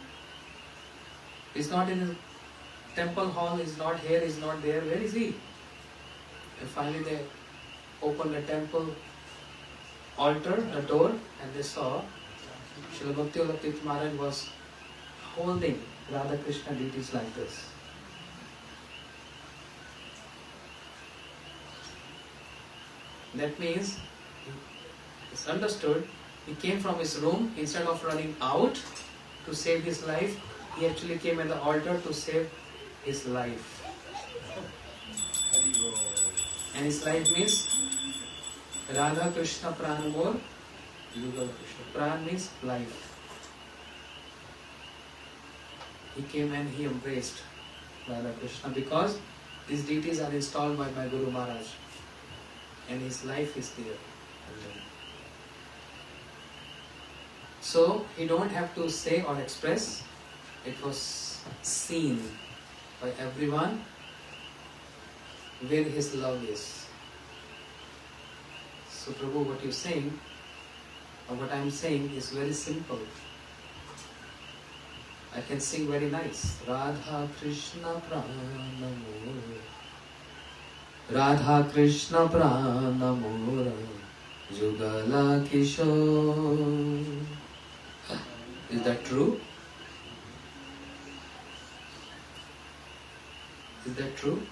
He's not in his temple hall. He's not here. He's not there. Where is he? And finally they opened the temple altar, the door, and they saw Srila Bhakti Tirth Maharaj was holding Radha Krishna deities like this. That means, it's understood, he came from his room, instead of running out to save his life, he actually came at the altar to save his life. And his life means Radha Krishna Pranamor Yugal Krishna. Pran means life. He came and he embraced Radha Krishna because these deities are installed by my Guru Maharaj and his life is there. So he don't have to say or express, it was seen by everyone where his love is. So Prabhu, what you're saying, or what I'm saying is very simple. I can sing very nice. Radha Krishna Pranamora, Radha Krishna Pranamora, Jugala Kishore. Is that true? Is that true?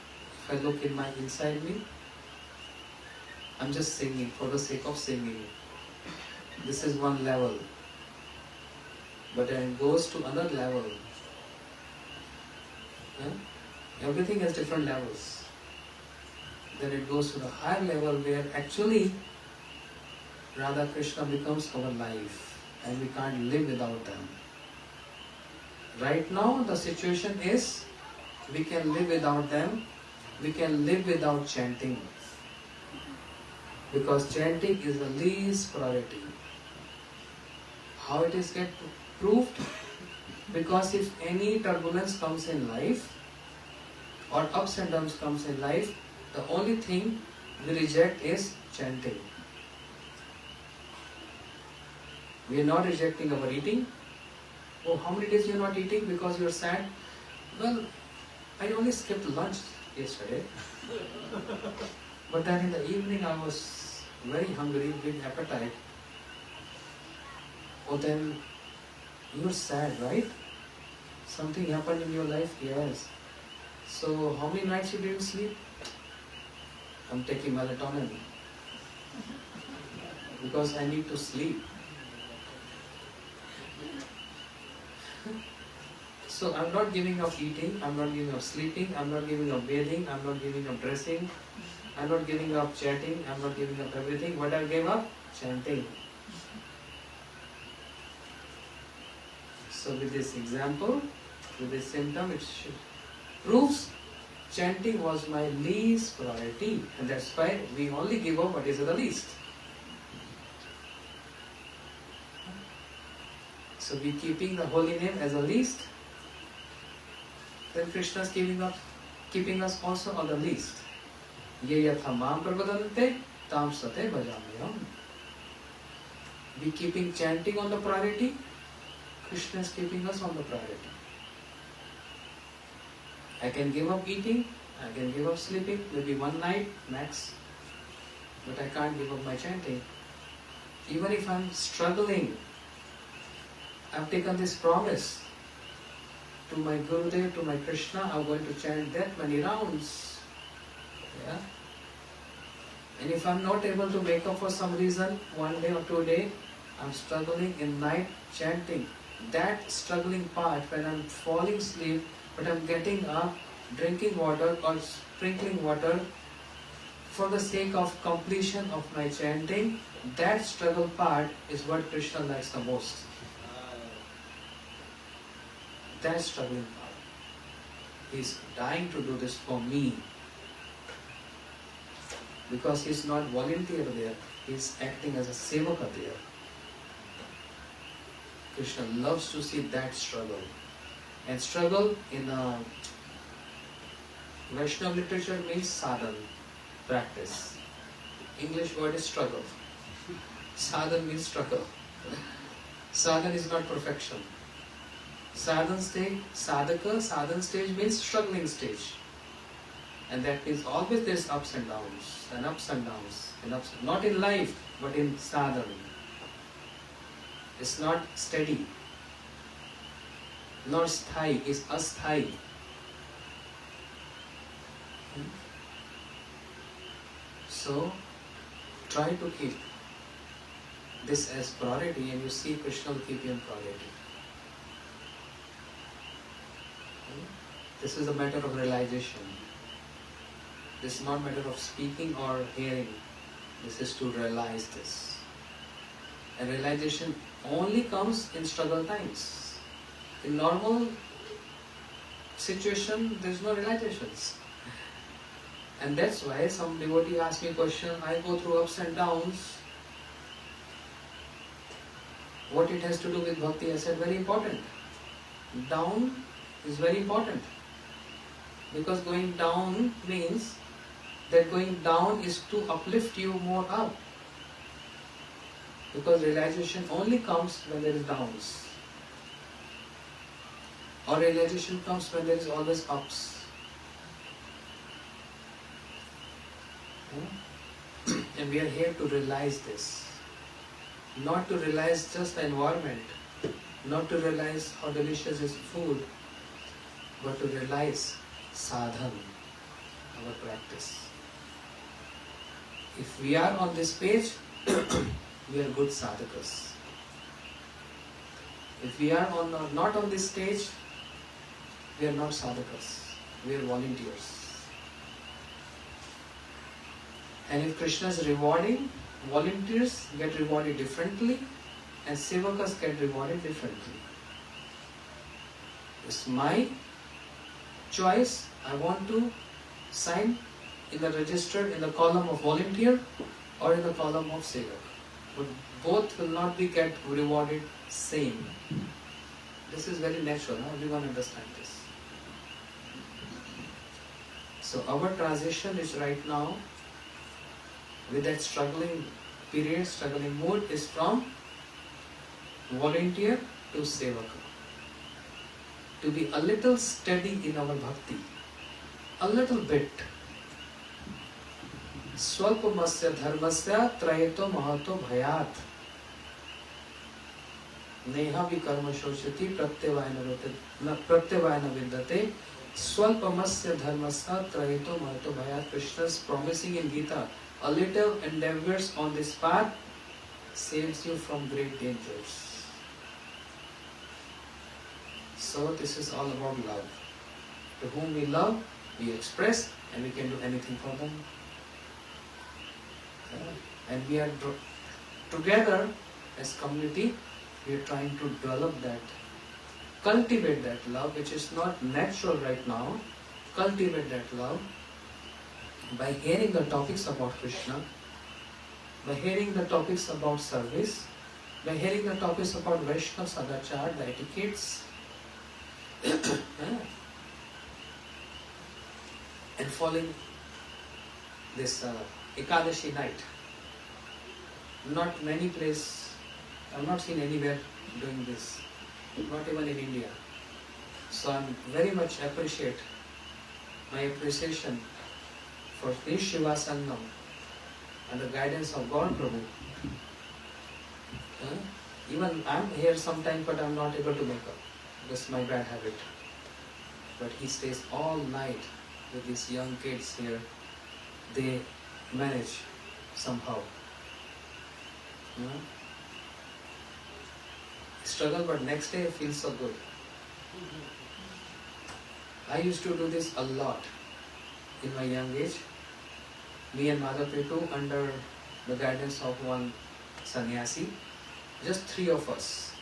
If I look in my inside me, I'm just singing for the sake of singing. This is one level. But then it goes to another level. Everything has different levels. Then it goes to the higher level where actually Radha Krishna becomes our life and we can't live without them. Right now the situation is we can live without them, we can live without chanting. Because chanting is the least priority. How it is get proved? Because if any turbulence comes in life or ups and downs comes in life, the only thing we reject is chanting. We are not rejecting our eating. Oh, how many days you are not eating because you are sad? Well, I only skipped lunch yesterday. But then in the evening I was very hungry, big appetite. Oh, then you're sad, right? Something happened in your life? Yes. So how many nights you didn't sleep? I'm taking melatonin. Because I need to sleep. So I'm not giving up eating, I'm not giving up sleeping, I'm not giving up bathing, I'm not giving up dressing, I'm not giving up chatting, I'm not giving up everything. What I gave up? Chanting. So with this example, with this symptom, it proves chanting was my least priority, and that's why we only give up what is the least. So we keeping the holy name as a least, then Krishna is keeping us also on the least. Ye yatha mam prabhadante tam sate bhajamayam. We keeping chanting on the priority, Krishna is keeping us on the priority. I can give up eating, I can give up sleeping, maybe one night max, but I can't give up my chanting. Even if I'm struggling, I've taken this promise to my Gurudev, to my Krishna, I'm going to chant that many rounds. Yeah? And if I'm not able to make up for some reason, 1 day or 2 days, I'm struggling in night chanting. That struggling part when I'm falling asleep, but I'm getting up, drinking water or sprinkling water for the sake of completion of my chanting, that struggle part is what Krishna likes the most. That struggling part. He's dying to do this for me. Because he's not volunteer there, he's acting as a sevaka there. Krishna loves to see that struggle. And struggle in Vaishnava literature means sadhana, practice. English word is struggle. Sadhan means struggle. Sadhan is not perfection. Sadhan stage, sadhan stage means struggling stage. And that means always there's ups and downs, and ups and downs, and ups. Not in life, but in sadhan. It's not steady. Not sthai, it's asthai. So, try to keep this as priority, and you see Krishna will keep you in priority. This is a matter of realization. This is not a matter of speaking or hearing. This is to realize this. And realization only comes in struggle times. In normal situation, there is no realizations. And that's why some devotee asks me a question, I go through ups and downs. What it has to do with bhakti? I said, very important. Down is very important. Because going down means that going down is to uplift you more up. Because realization only comes when there is downs. Or realization comes when there is always ups. And we are here to realize this. Not to realize just the environment, not to realize how delicious is food, but to realize sadhan, our practice. If we are on this page, we are good sadhakas. If we are not on this stage, we are not sadhakas, we are volunteers. And if Krishna is rewarding, volunteers get rewarded differently and sevakas get rewarded differently. It's my choice. I want to sign in the register in the column of volunteer or in the column of sevak. But both will not be get rewarded same. This is very natural. Everyone understands this. So our transition is right now with that struggling period, struggling mood is from volunteer to sevaka. To be a little steady in our bhakti. A little bit. Swalpamasya dharmasya trayeto mahato bhayat. Neha vikarma shoshati pratyavayana vidyate. Swalpamasya dharmasya trayeto mahato bhayat. Krishna is promising in Gita, a little endeavors on this path saves you from great dangers. So this is all about love. To whom we love, we express, and we can do anything for them. And we are together as community, we are trying to develop that, cultivate that love, which is not natural right now. Cultivate that love by hearing the topics about Krishna, by hearing the topics about service, by hearing the topics about Vaishnava Sadachar, the etiquettes, and following this Ekadashi night. Not many places, I have not seen anywhere doing this, not even in India. So I very much appreciate my appreciation for this Shiva Sangam and the guidance of God Prabhu. Even I am here sometimes, but I am not able to make up. That's my bad habit. But he stays all night with these young kids here. They manage somehow. Struggle, but next day I feel so good. I used to do this a lot in my young age. Me and Madhapetu under the guidance of one sannyasi, just 3 of us,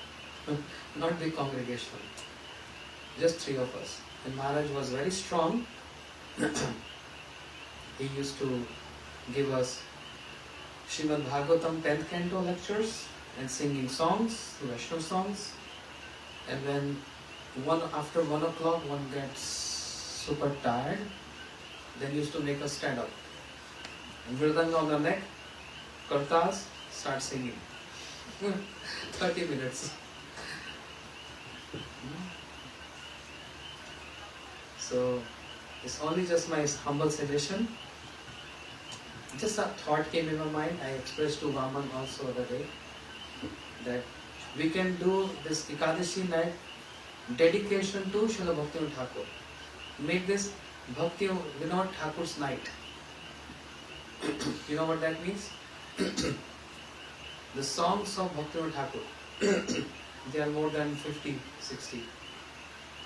not big congregation, just 3 of us. And Maharaj was very strong. He used to give us Srimad Bhagavatam 10th canto lectures and singing songs, Vaishnava songs. And when after 1 o'clock one gets super tired, then used to make us stand up. And Mridanga on the neck, kartals, start singing. 30 minutes. So it's only just my humble suggestion. Just a thought came in my mind. I expressed to Vaman also the other day that we can do this Ekadashi night dedication to Srila Bhaktivinoda Thakur. Make this Bhakti Vinod Thakur's night. You know what that means? The songs of Bhaktivinoda Thakur. They are more than 50, 60.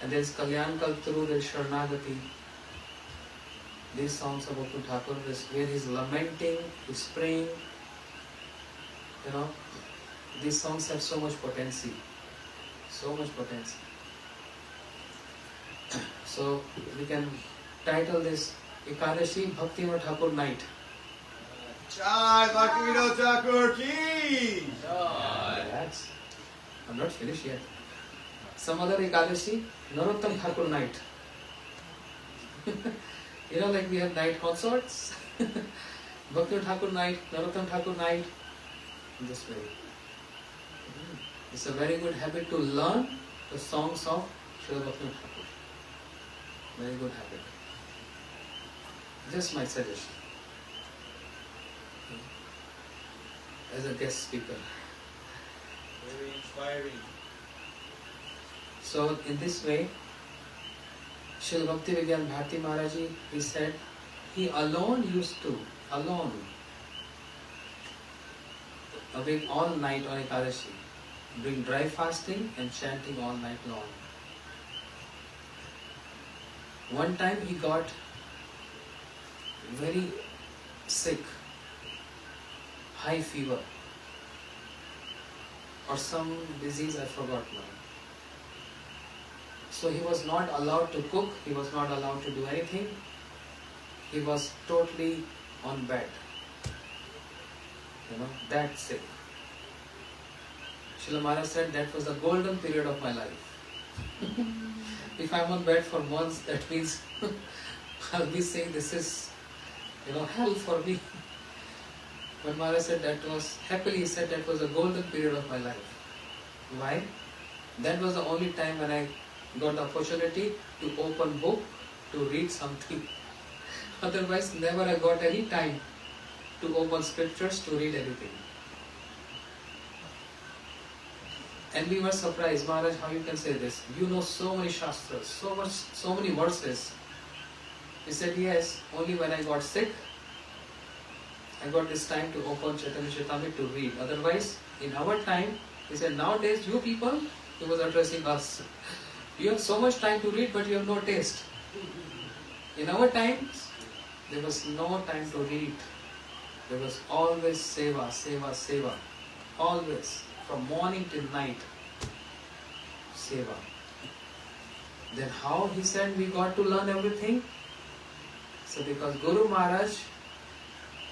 And there is Kalyan Kaltru, there is Sharanagati. These songs of Bhaktivinoda Thakur, where he is lamenting, he is praying. You know, these songs have so much potency. So much potency. So we can title this Ekadashi Bhaktivinoda Thakur Night. Jai Bhaktivinoda Thakur ki! Relax. I'm not finished yet. Some other Ekadashi, Narottam Thakur Night. You know, like we have night concerts. Bhaktivinoda Thakur Night, Narottam Thakur Night. In this way. It's a very good habit to learn the songs of Srila Bhaktivinoda Thakur. Very good habit. Just my suggestion. As a guest speaker. Very inspiring. So in this way, Srila Bhakti Vigyan Bharati Maharaji, he said, he alone used to, awake all night on Ekadashi, doing dry fasting and chanting all night long. One time he got very sick, high fever, or some disease, I forgot now. So he was not allowed to cook, he was not allowed to do anything. He was totally on bed. You know, that sick. Srila Maharaj said that was the golden period of my life. If I'm on bed for months, that means I'll be saying this is, hell for me. But Maharaj said that was, happily he said that was a golden period of my life. Why? That was the only time when I got the opportunity to open book, to read something. Otherwise, never I got any time to open scriptures, to read anything. And we were surprised, Maharaj, how you can say this? You know so many shastras, so many verses. He said, yes, only when I got sick, I got this time to open Chaitanya Charitamrita to read. Otherwise, in our time, he said, nowadays, you people, he was addressing us. You have so much time to read, but you have no taste. In our times, there was no time to read. There was always seva, seva, seva. Always. From morning till night. Seva. Then how he said we got to learn everything? So because Guru Maharaj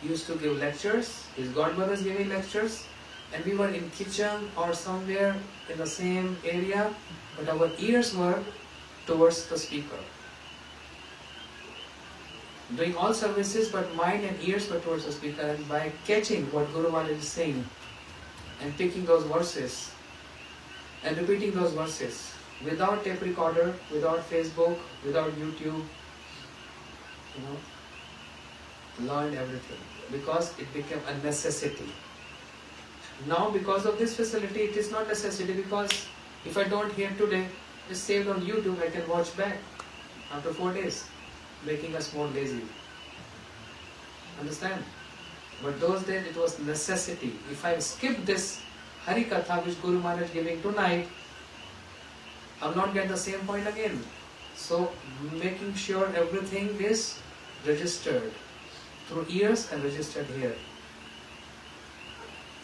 used to give lectures, his godmother is giving lectures, and we were in kitchen or somewhere in the same area, but our ears were towards the speaker. Doing all services, but mind and ears were towards the speaker, and by catching what Guru Maharaj is saying, and picking those verses, and repeating those verses, without tape recorder, without Facebook, without YouTube, learned everything, because it became a necessity. Now because of this facility, it is not necessity, because if I don't hear today, it's saved on YouTube, I can watch back after 4 days, making us more lazy. Understand? But those days it was necessity. If I skip this Hari Katha which Guru Maharaj giving tonight, I will not get the same point again. So making sure everything is registered through ears and registered here.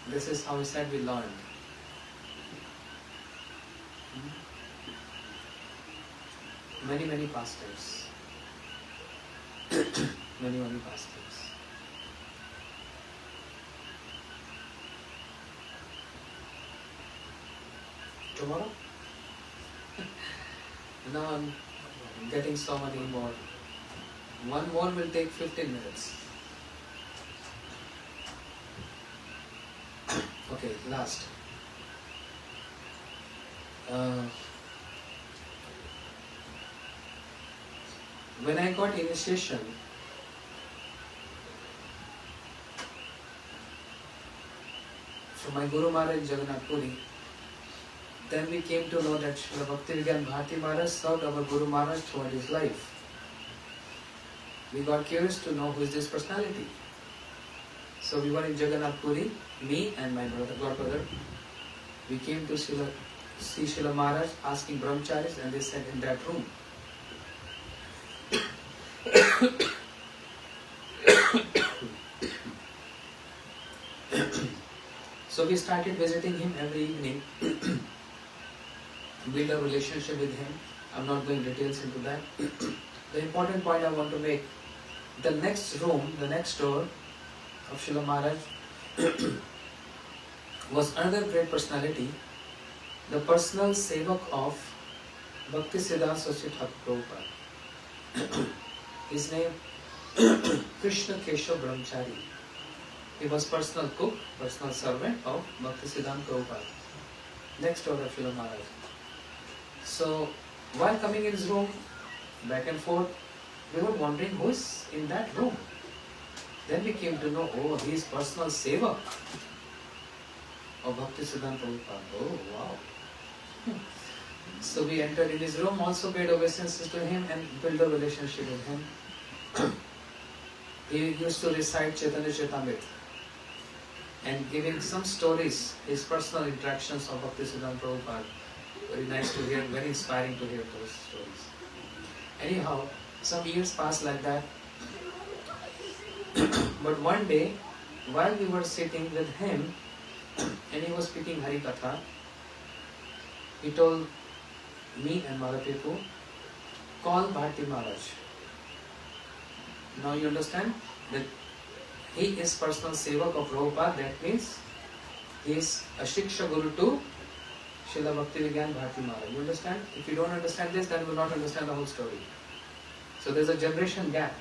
This is how he said we learned. Many pastimes. many pastimes. Tomorrow? Now I'm getting so many more. One more will take 15 minutes. Okay, last. Uh, when I got initiation, from my Guru Maharaj Jagannath Puri, then we came to know that Srila Bhaktivedanta Bharati Maharaj served our Guru Maharaj throughout his life. We got curious to know who is this personality. So we were in Jagannath Puri, me and my godbrother. We came to see Srila Maharaj asking brahmacharis, and they said in that room. So we started visiting him every evening, build a relationship with him. I'm not going details into that. The important point I want to make, the next room, the next door of Srila Maharaj was another great personality, the personal sevak of Bhakti Siddhanta Saraswati Thakur Prabhupada. His name Krishna Keshav Brahmachari. He was personal cook, personal servant of Bhakti Siddhanta Prabhupada, next door of Srila Maharaj. So while coming in his room, back and forth, we were wondering who is in that room. Then we came to know, oh, he is personal sevak of Bhakti Siddhanta Prabhupada. Oh, wow. So we entered in his room, also paid obeisances to him and built a relationship with him. He used to recite Chaitanya Charitamrita and giving some stories, his personal interactions of Bhakti Siddhanta Prabhupada. Very nice to hear, very inspiring to hear those stories. Anyhow, some years passed like that. But one day, while we were sitting with him, and he was speaking Hari Katha, he told me and Malapipu, call Bharti Maharaj. Now you understand that he is personal sevak of Prabhupada. That means he is a Shiksha Guru to Srila Bhaktivedanta Bharati Maharaj. You understand? If you don't understand this, then you will not understand the whole story. So there is a generation gap.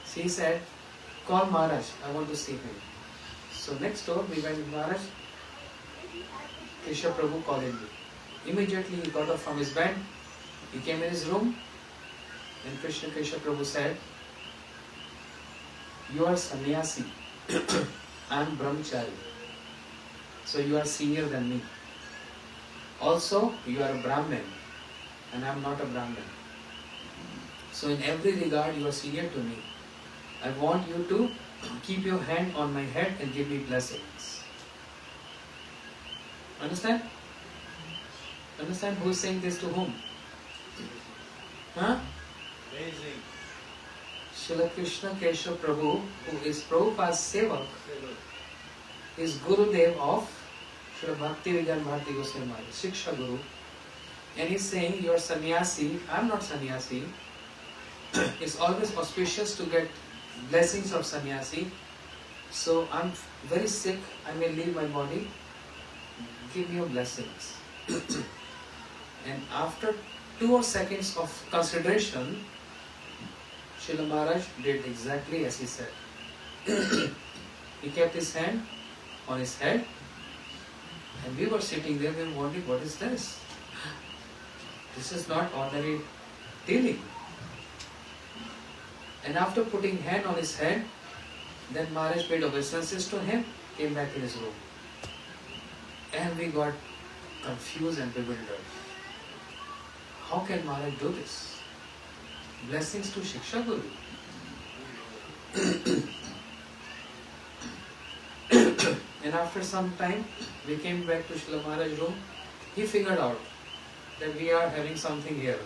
So he said, call Maharaj, I want to see him. So next door we went to Maharaj. Krishna Prabhu called me. Immediately he got up from his bed, he came in his room, and Krishna Prabhu said, you are sannyasi, I am brahmachari, so you are senior than me. Also, you are a Brahmin, and I am not a Brahmin. So in every regard you are senior to me. I want you to keep your hand on my head and give me blessings. Understand? Understand who is saying this to whom? Huh? Amazing. Srila Krishna Keshav Prabhu, who is Prabhupada's sevak, is Gurudev of Srila Bhaktivedanta Bharati Goswami Maharaj, Shiksha Guru. And he's saying, you are sannyasi, I am not sannyasi. It's always auspicious to get blessings of sannyasi. So I'm very sick, I may leave my body. Give me your blessings. And after 2 or seconds of consideration, Srila Maharaj did exactly as he said. He kept his hand on his head, and we were sitting there, we were wondering, what is this? This is not ordinary dealing. And after putting hand on his head, then Maharaj paid obeisances to him, came back in his room. And we got confused and bewildered. How can Maharaj do this? Blessings to Shiksha Guru. And after some time, we came back to Srila Maharaj's room. He figured out that we are having something here.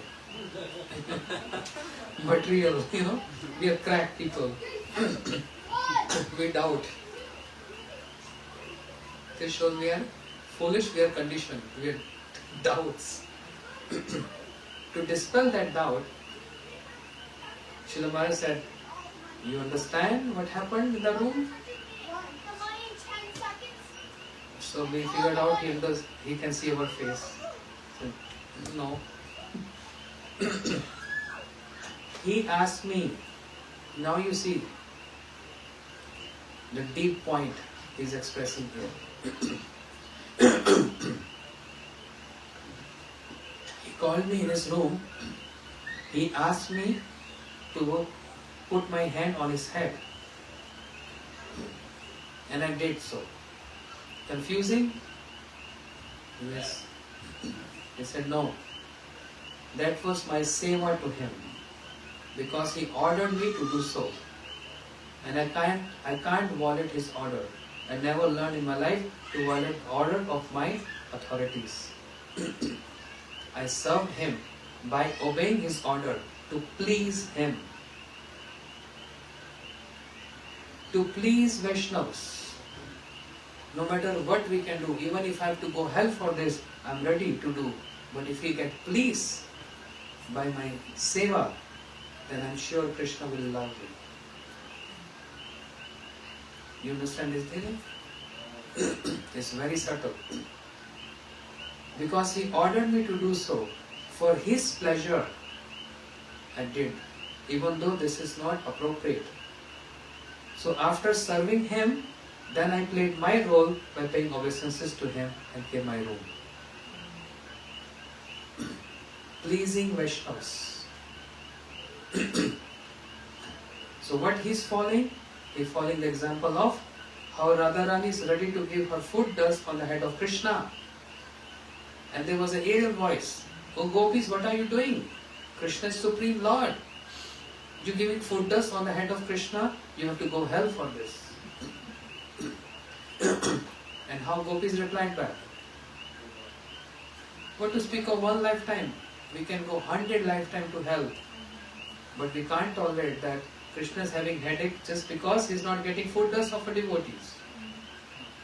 Material, we are cracked people. We doubt. This shows we are foolish, we are conditioned, we are doubts. To dispel that doubt, Srila Maharaj said, you understand what happened in the room? So we figured out he can see our face. So, no. He asked me, now you see the deep point he's expressing here. He called me in his room. He asked me to put my hand on his head. And I did so. Confusing? Yes. He said no. That was my seva to him. Because he ordered me to do so. And I can't violate his order. I never learned in my life to violate order of my authorities. I served him by obeying his order to please him. To please Vaishnavas. No matter what we can do, even if I have to go hell for this, I am ready to do. But if we get pleased by my seva, then I am sure Krishna will love me. You understand this thing? It's very subtle. Because he ordered me to do so, for his pleasure, I did, even though this is not appropriate. So after serving him, then I played my role by paying obeisances to him and came my room. Pleasing Vaishnavas. So what he's following? He's following the example of how Radharani is ready to give her foot dust on the head of Krishna. And there was an aerial voice. Oh gopis, what are you doing? Krishna is Supreme Lord. You giving foot dust on the head of Krishna? You have to go hell for this. And how gopis replied back? What to speak of one lifetime? We can go 100 lifetime to hell. But we can't tolerate that Krishna is having headache just because he is not getting foot dust of a devotees.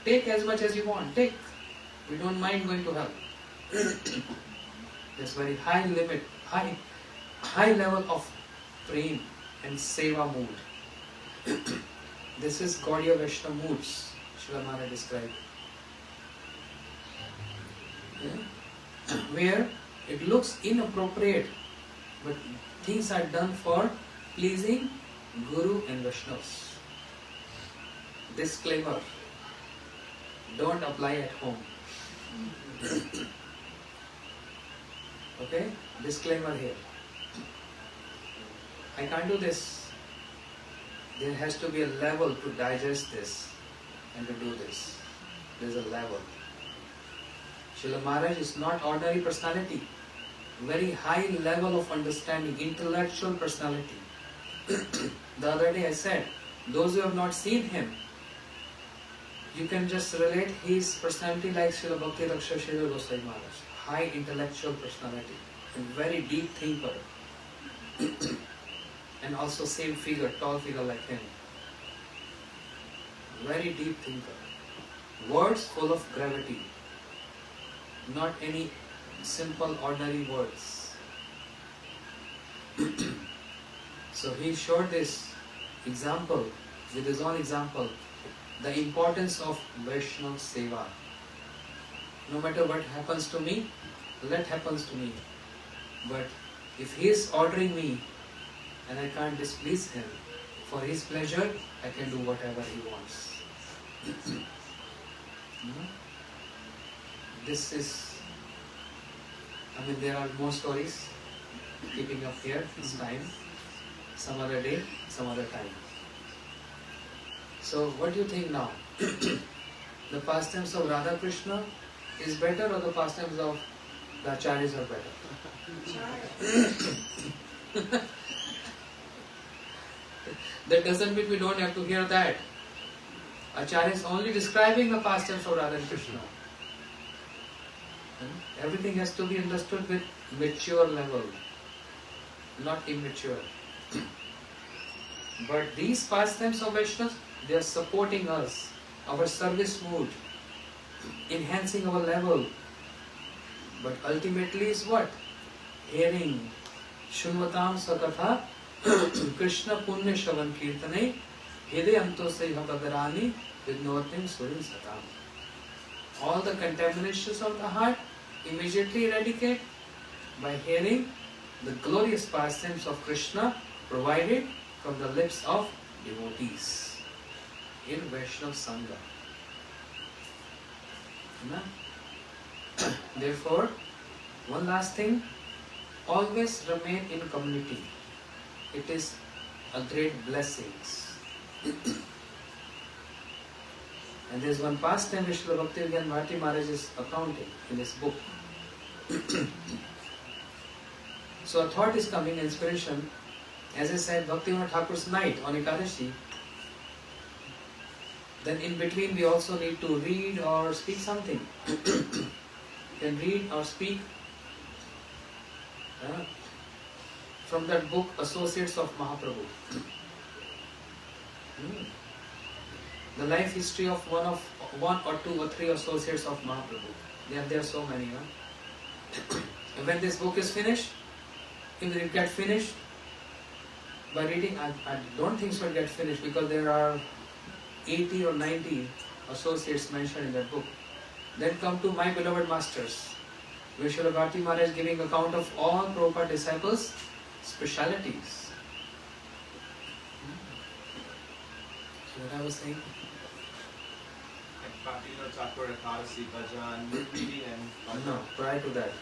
Take as much as you want. Take. We don't mind going to hell. There's very high limit, high level of prem and seva mood. This is Gaudiya Vaishnava moods, Srila Maharaj described. Yeah? Where it looks inappropriate, but things are done for pleasing Guru and Vaishnavas. Disclaimer: don't apply at home. Okay? Disclaimer here. I can't do this. There has to be a level to digest this and to do this. There's a level. Srila Maharaj is not ordinary personality. Very high level of understanding, intellectual personality. The other day I said, those who have not seen him, you can just relate his personality like Srila Bhakti Raksha Srila Goswami Maharaj. High intellectual personality and very deep thinker. And also same figure, tall figure like him. Very deep thinker. Words full of gravity. Not any simple ordinary words. So he showed this example, with his own example, the importance of Vaishnava Seva. No matter what happens to me, let happens to me. But if he is ordering me and I can't displease him, for his pleasure, I can do whatever he wants. This is, there are more stories keeping up here, this time, some other day, some other time. So what do you think now? The pastimes of Radha Krishna is better or the pastimes of the acharyas are better? That doesn't mean we don't have to hear that. Acharya is only describing the pastimes of Radha and Krishna. Everything has to be understood with mature level, not immature. But these pastimes of Vaishnavas, they are supporting us, our service mood, enhancing our level. But ultimately is what? Hearing Shunvatam Sakatha Krishna Punya Shavan Kirtane Hidayanto Sayhabadarani Vidnotim Surin Satam. All the contaminations of the heart immediately eradicate by hearing the glorious pastimes of Krishna provided from the lips of devotees in Vaishnava Sangha. Amen. Therefore, one last thing, always remain in community. It is a great blessing. And there is one pastime which Srila Bhaktivedanta Bharati Maharaj is accounting in his book. So a thought is coming, inspiration. As I said, Bhaktivinoda Thakur's night on Ekadashi. Then in between we also need to read or speak something. Can read or speak from that book, Associates of Mahaprabhu. The life history of one or two or three associates of Mahaprabhu. There are so many. And when this book is finished, if it get finished by reading, I don't think so it get finished because there are 80 or 90 associates mentioned in that book. Then come to My Beloved Masters, where Srila Bharati Maharaj is giving account of all Prabhupada disciples' specialities. So what I was saying? Bhaktivinoda Thakur, Ekadasi, Bhajan, reading and No, prior to that.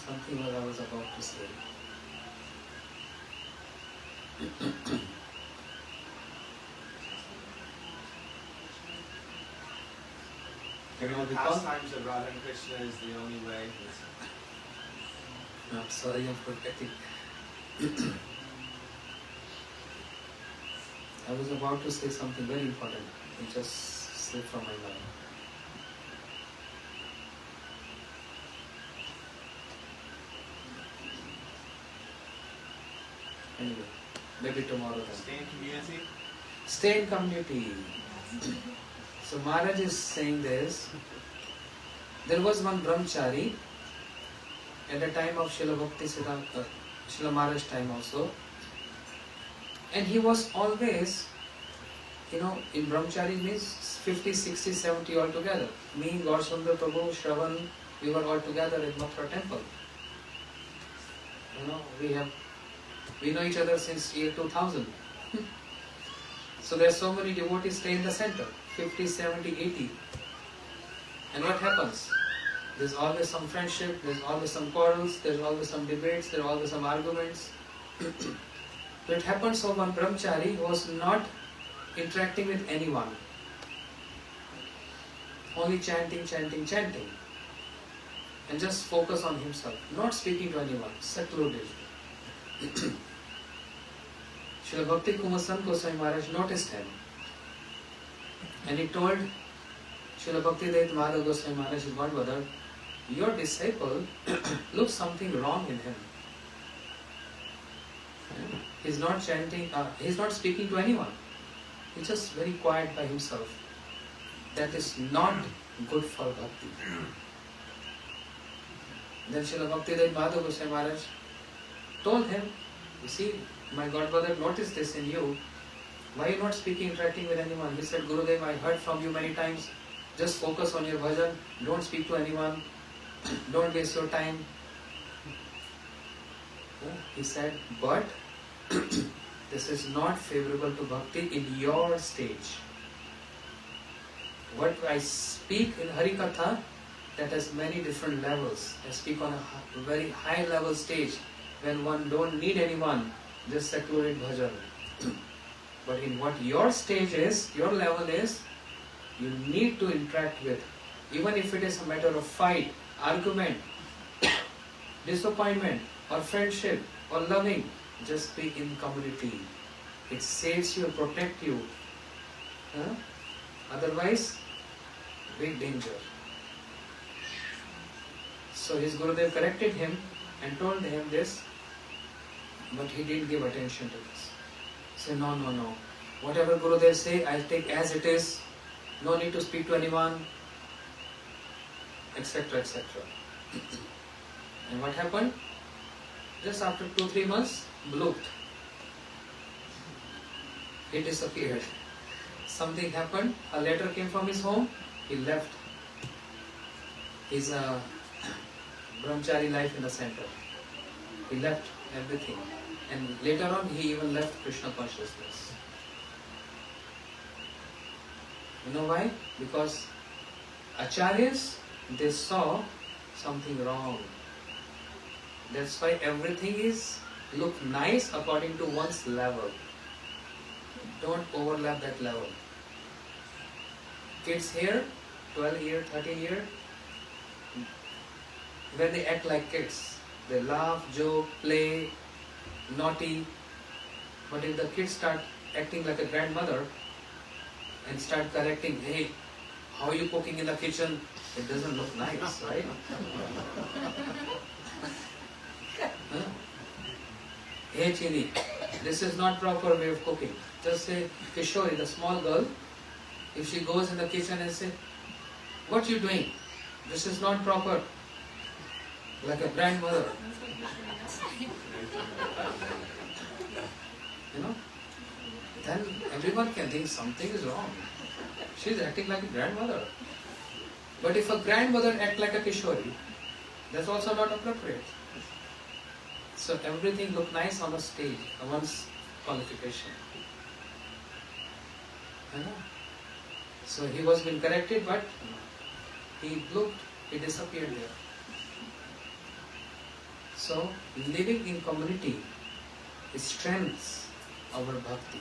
Something what I was about to say. Can you all recall? pastimes of Radha and Krishna is the only way. I'm sorry, I'm forgetting. I was about to say something very important. It just slipped from my mind. Anyway, maybe tomorrow then. Stay in community. Stay in community. So Maharaj is saying this. There was one brahmachari at the time of Srila Bhakti Siddhanta, Srila Maharaj's time also. And he was always, in brahmachari means 50, 60, 70 all together. Me, Gaurasundar Prabhu, Shravan, we were all together at Mathura temple. We know each other since year 2000. So there are so many devotees stay in the center, 50, 70, 80. And what happens? There's always some friendship, there's always some quarrels, there's always some debates, there are always some arguments. So it happened so one brahmachari was not interacting with anyone. Only chanting. And just focus on himself, not speaking to anyone, secluded. Srila Bhakti Kumasan Goswami Maharaj noticed him. And he told Srila Bhakti Dev Madhav Goswami Maharaj, his godbrother, your disciple looks something wrong in him. He's not chanting, he's not speaking to anyone. He's just very quiet by himself. That is not good for bhakti. Then Srila Bhakti Dev Madhav Goswami Maharaj told him, you see, my godbrother noticed this in you. Why are you not speaking, interacting with anyone? He said, Gurudev, I heard from you many times. Just focus on your bhajan. Don't speak to anyone. Don't waste your time. He said, but this is not favorable to bhakti in your stage. What I speak in Harikatha, that has many different levels. I speak on a very high level stage when one don't need anyone, just secluded bhajan. But in what your stage is, your level is, you need to interact with. Even if it is a matter of fight, argument, disappointment, or friendship, or loving, just be in community. It saves you, protects you. Otherwise, big danger. So his Gurudev corrected him and told him this, but he didn't give attention to this. Say, no. Whatever Gurudev say, I'll take as it is. No need to speak to anyone, etc., etc. And what happened? Just after 2-3 months, blooped. He disappeared. Something happened, a letter came from his home, he left his brahmachari life in the center. He left everything. And later on, he even left Krishna consciousness. You know why? Because acharyas, they saw something wrong. That's why everything is look nice according to one's level. Don't overlap that level. Kids here, 12 year, 13 year, when they act like kids, they laugh, joke, play, naughty. But if the kids start acting like a grandmother and start correcting, hey, how are you cooking in the kitchen? It doesn't look nice, right? Huh? Hey Chini, this is not proper way of cooking. Just say, Kishori, the small girl, if she goes in the kitchen and say, what you doing? This is not proper. Like a grandmother. You know? Then everyone can think something is wrong. She's acting like a grandmother. But if a grandmother act like a Kishori, that's also not appropriate. So everything look nice on a stage, one's qualification. You know? So he was being corrected, but he looked, he disappeared there. So living in community strengthens our bhakti.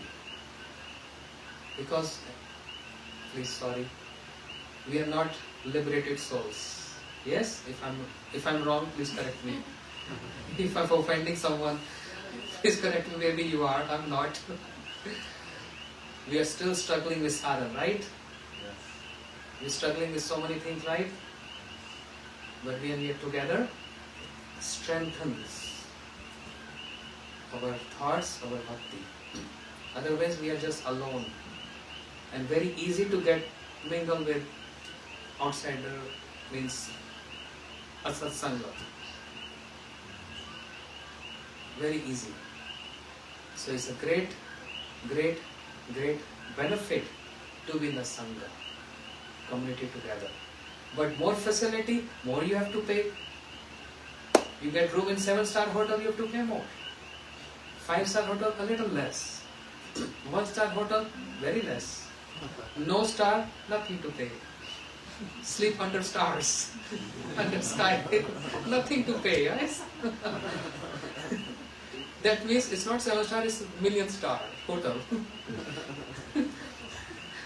Because, please sorry, we are not liberated souls. Yes, if I'm wrong, please correct me. If I'm offending someone, please correct me. Maybe you are, I'm not. We are still struggling with sadhana, right? Yes. We're struggling with so many things, right? But when we are together, strengthens our thoughts, our bhakti. Otherwise, we are just alone. And very easy to get mingled with outsider, means asat sangha. Very easy. So it's a great benefit to be in a sangha, community together. But more facility, more you have to pay. You get room in 7-star hotel, you have to pay more. 5-star hotel, a little less. 1-star hotel, very less. No star, nothing to pay. Sleep under stars, under sky, nothing to pay, yes? That means it's not 7-star, it's 1,000,000-star hotel.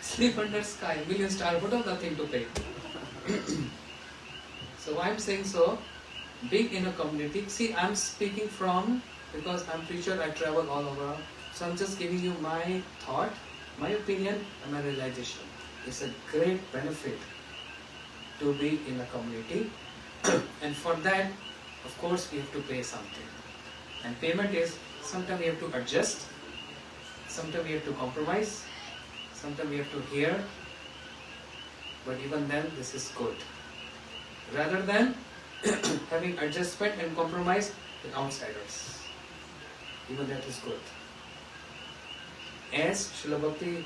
Sleep under sky, 1,000,000-star hotel, nothing to pay. So why I'm saying so, being in a community, see I'm speaking from, because I'm preacher, I travel all over. So I'm just giving you my thought, my opinion and my realization. It's a great benefit to be in a community. And for that, of course, we have to pay something. And payment is, sometimes we have to adjust, sometimes we have to compromise, sometimes we have to hear, but even then this is good. Rather than having adjustment and compromise with outsiders. Even that is good. As Srila Bhakti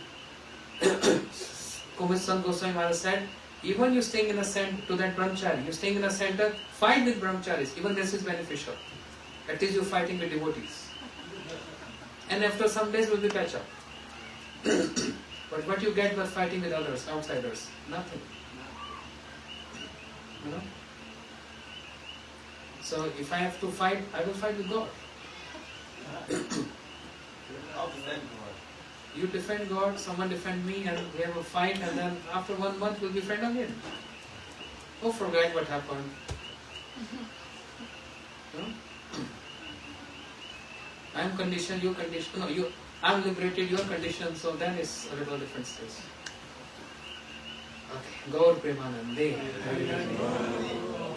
Kumishan Goswami Maharaj said, even you staying in a center, to that brahmachari, you staying in a center, fight with brahmacharis, even this is beneficial. At least you're fighting with devotees. And after some days will be patch up. But what you get by fighting with others, outsiders? Nothing. You know? So if I have to fight, I will fight with God. I'll defend God. You defend God, someone defend me, and we have a fight, and then after 1 month we'll be friends again. Oh, forget what happened. You know? I'm conditioned, you're conditioned. No, I'm liberated, you're conditioned, so then it's a little different stage. Okay. Gaur Premanande.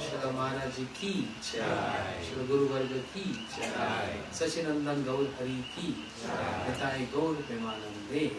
Shri Maharaj Ji ki jai. Shri Guru Varga ki jai. Sachinandan Gaur Hari ki jai. Nitai Gaur Premanande.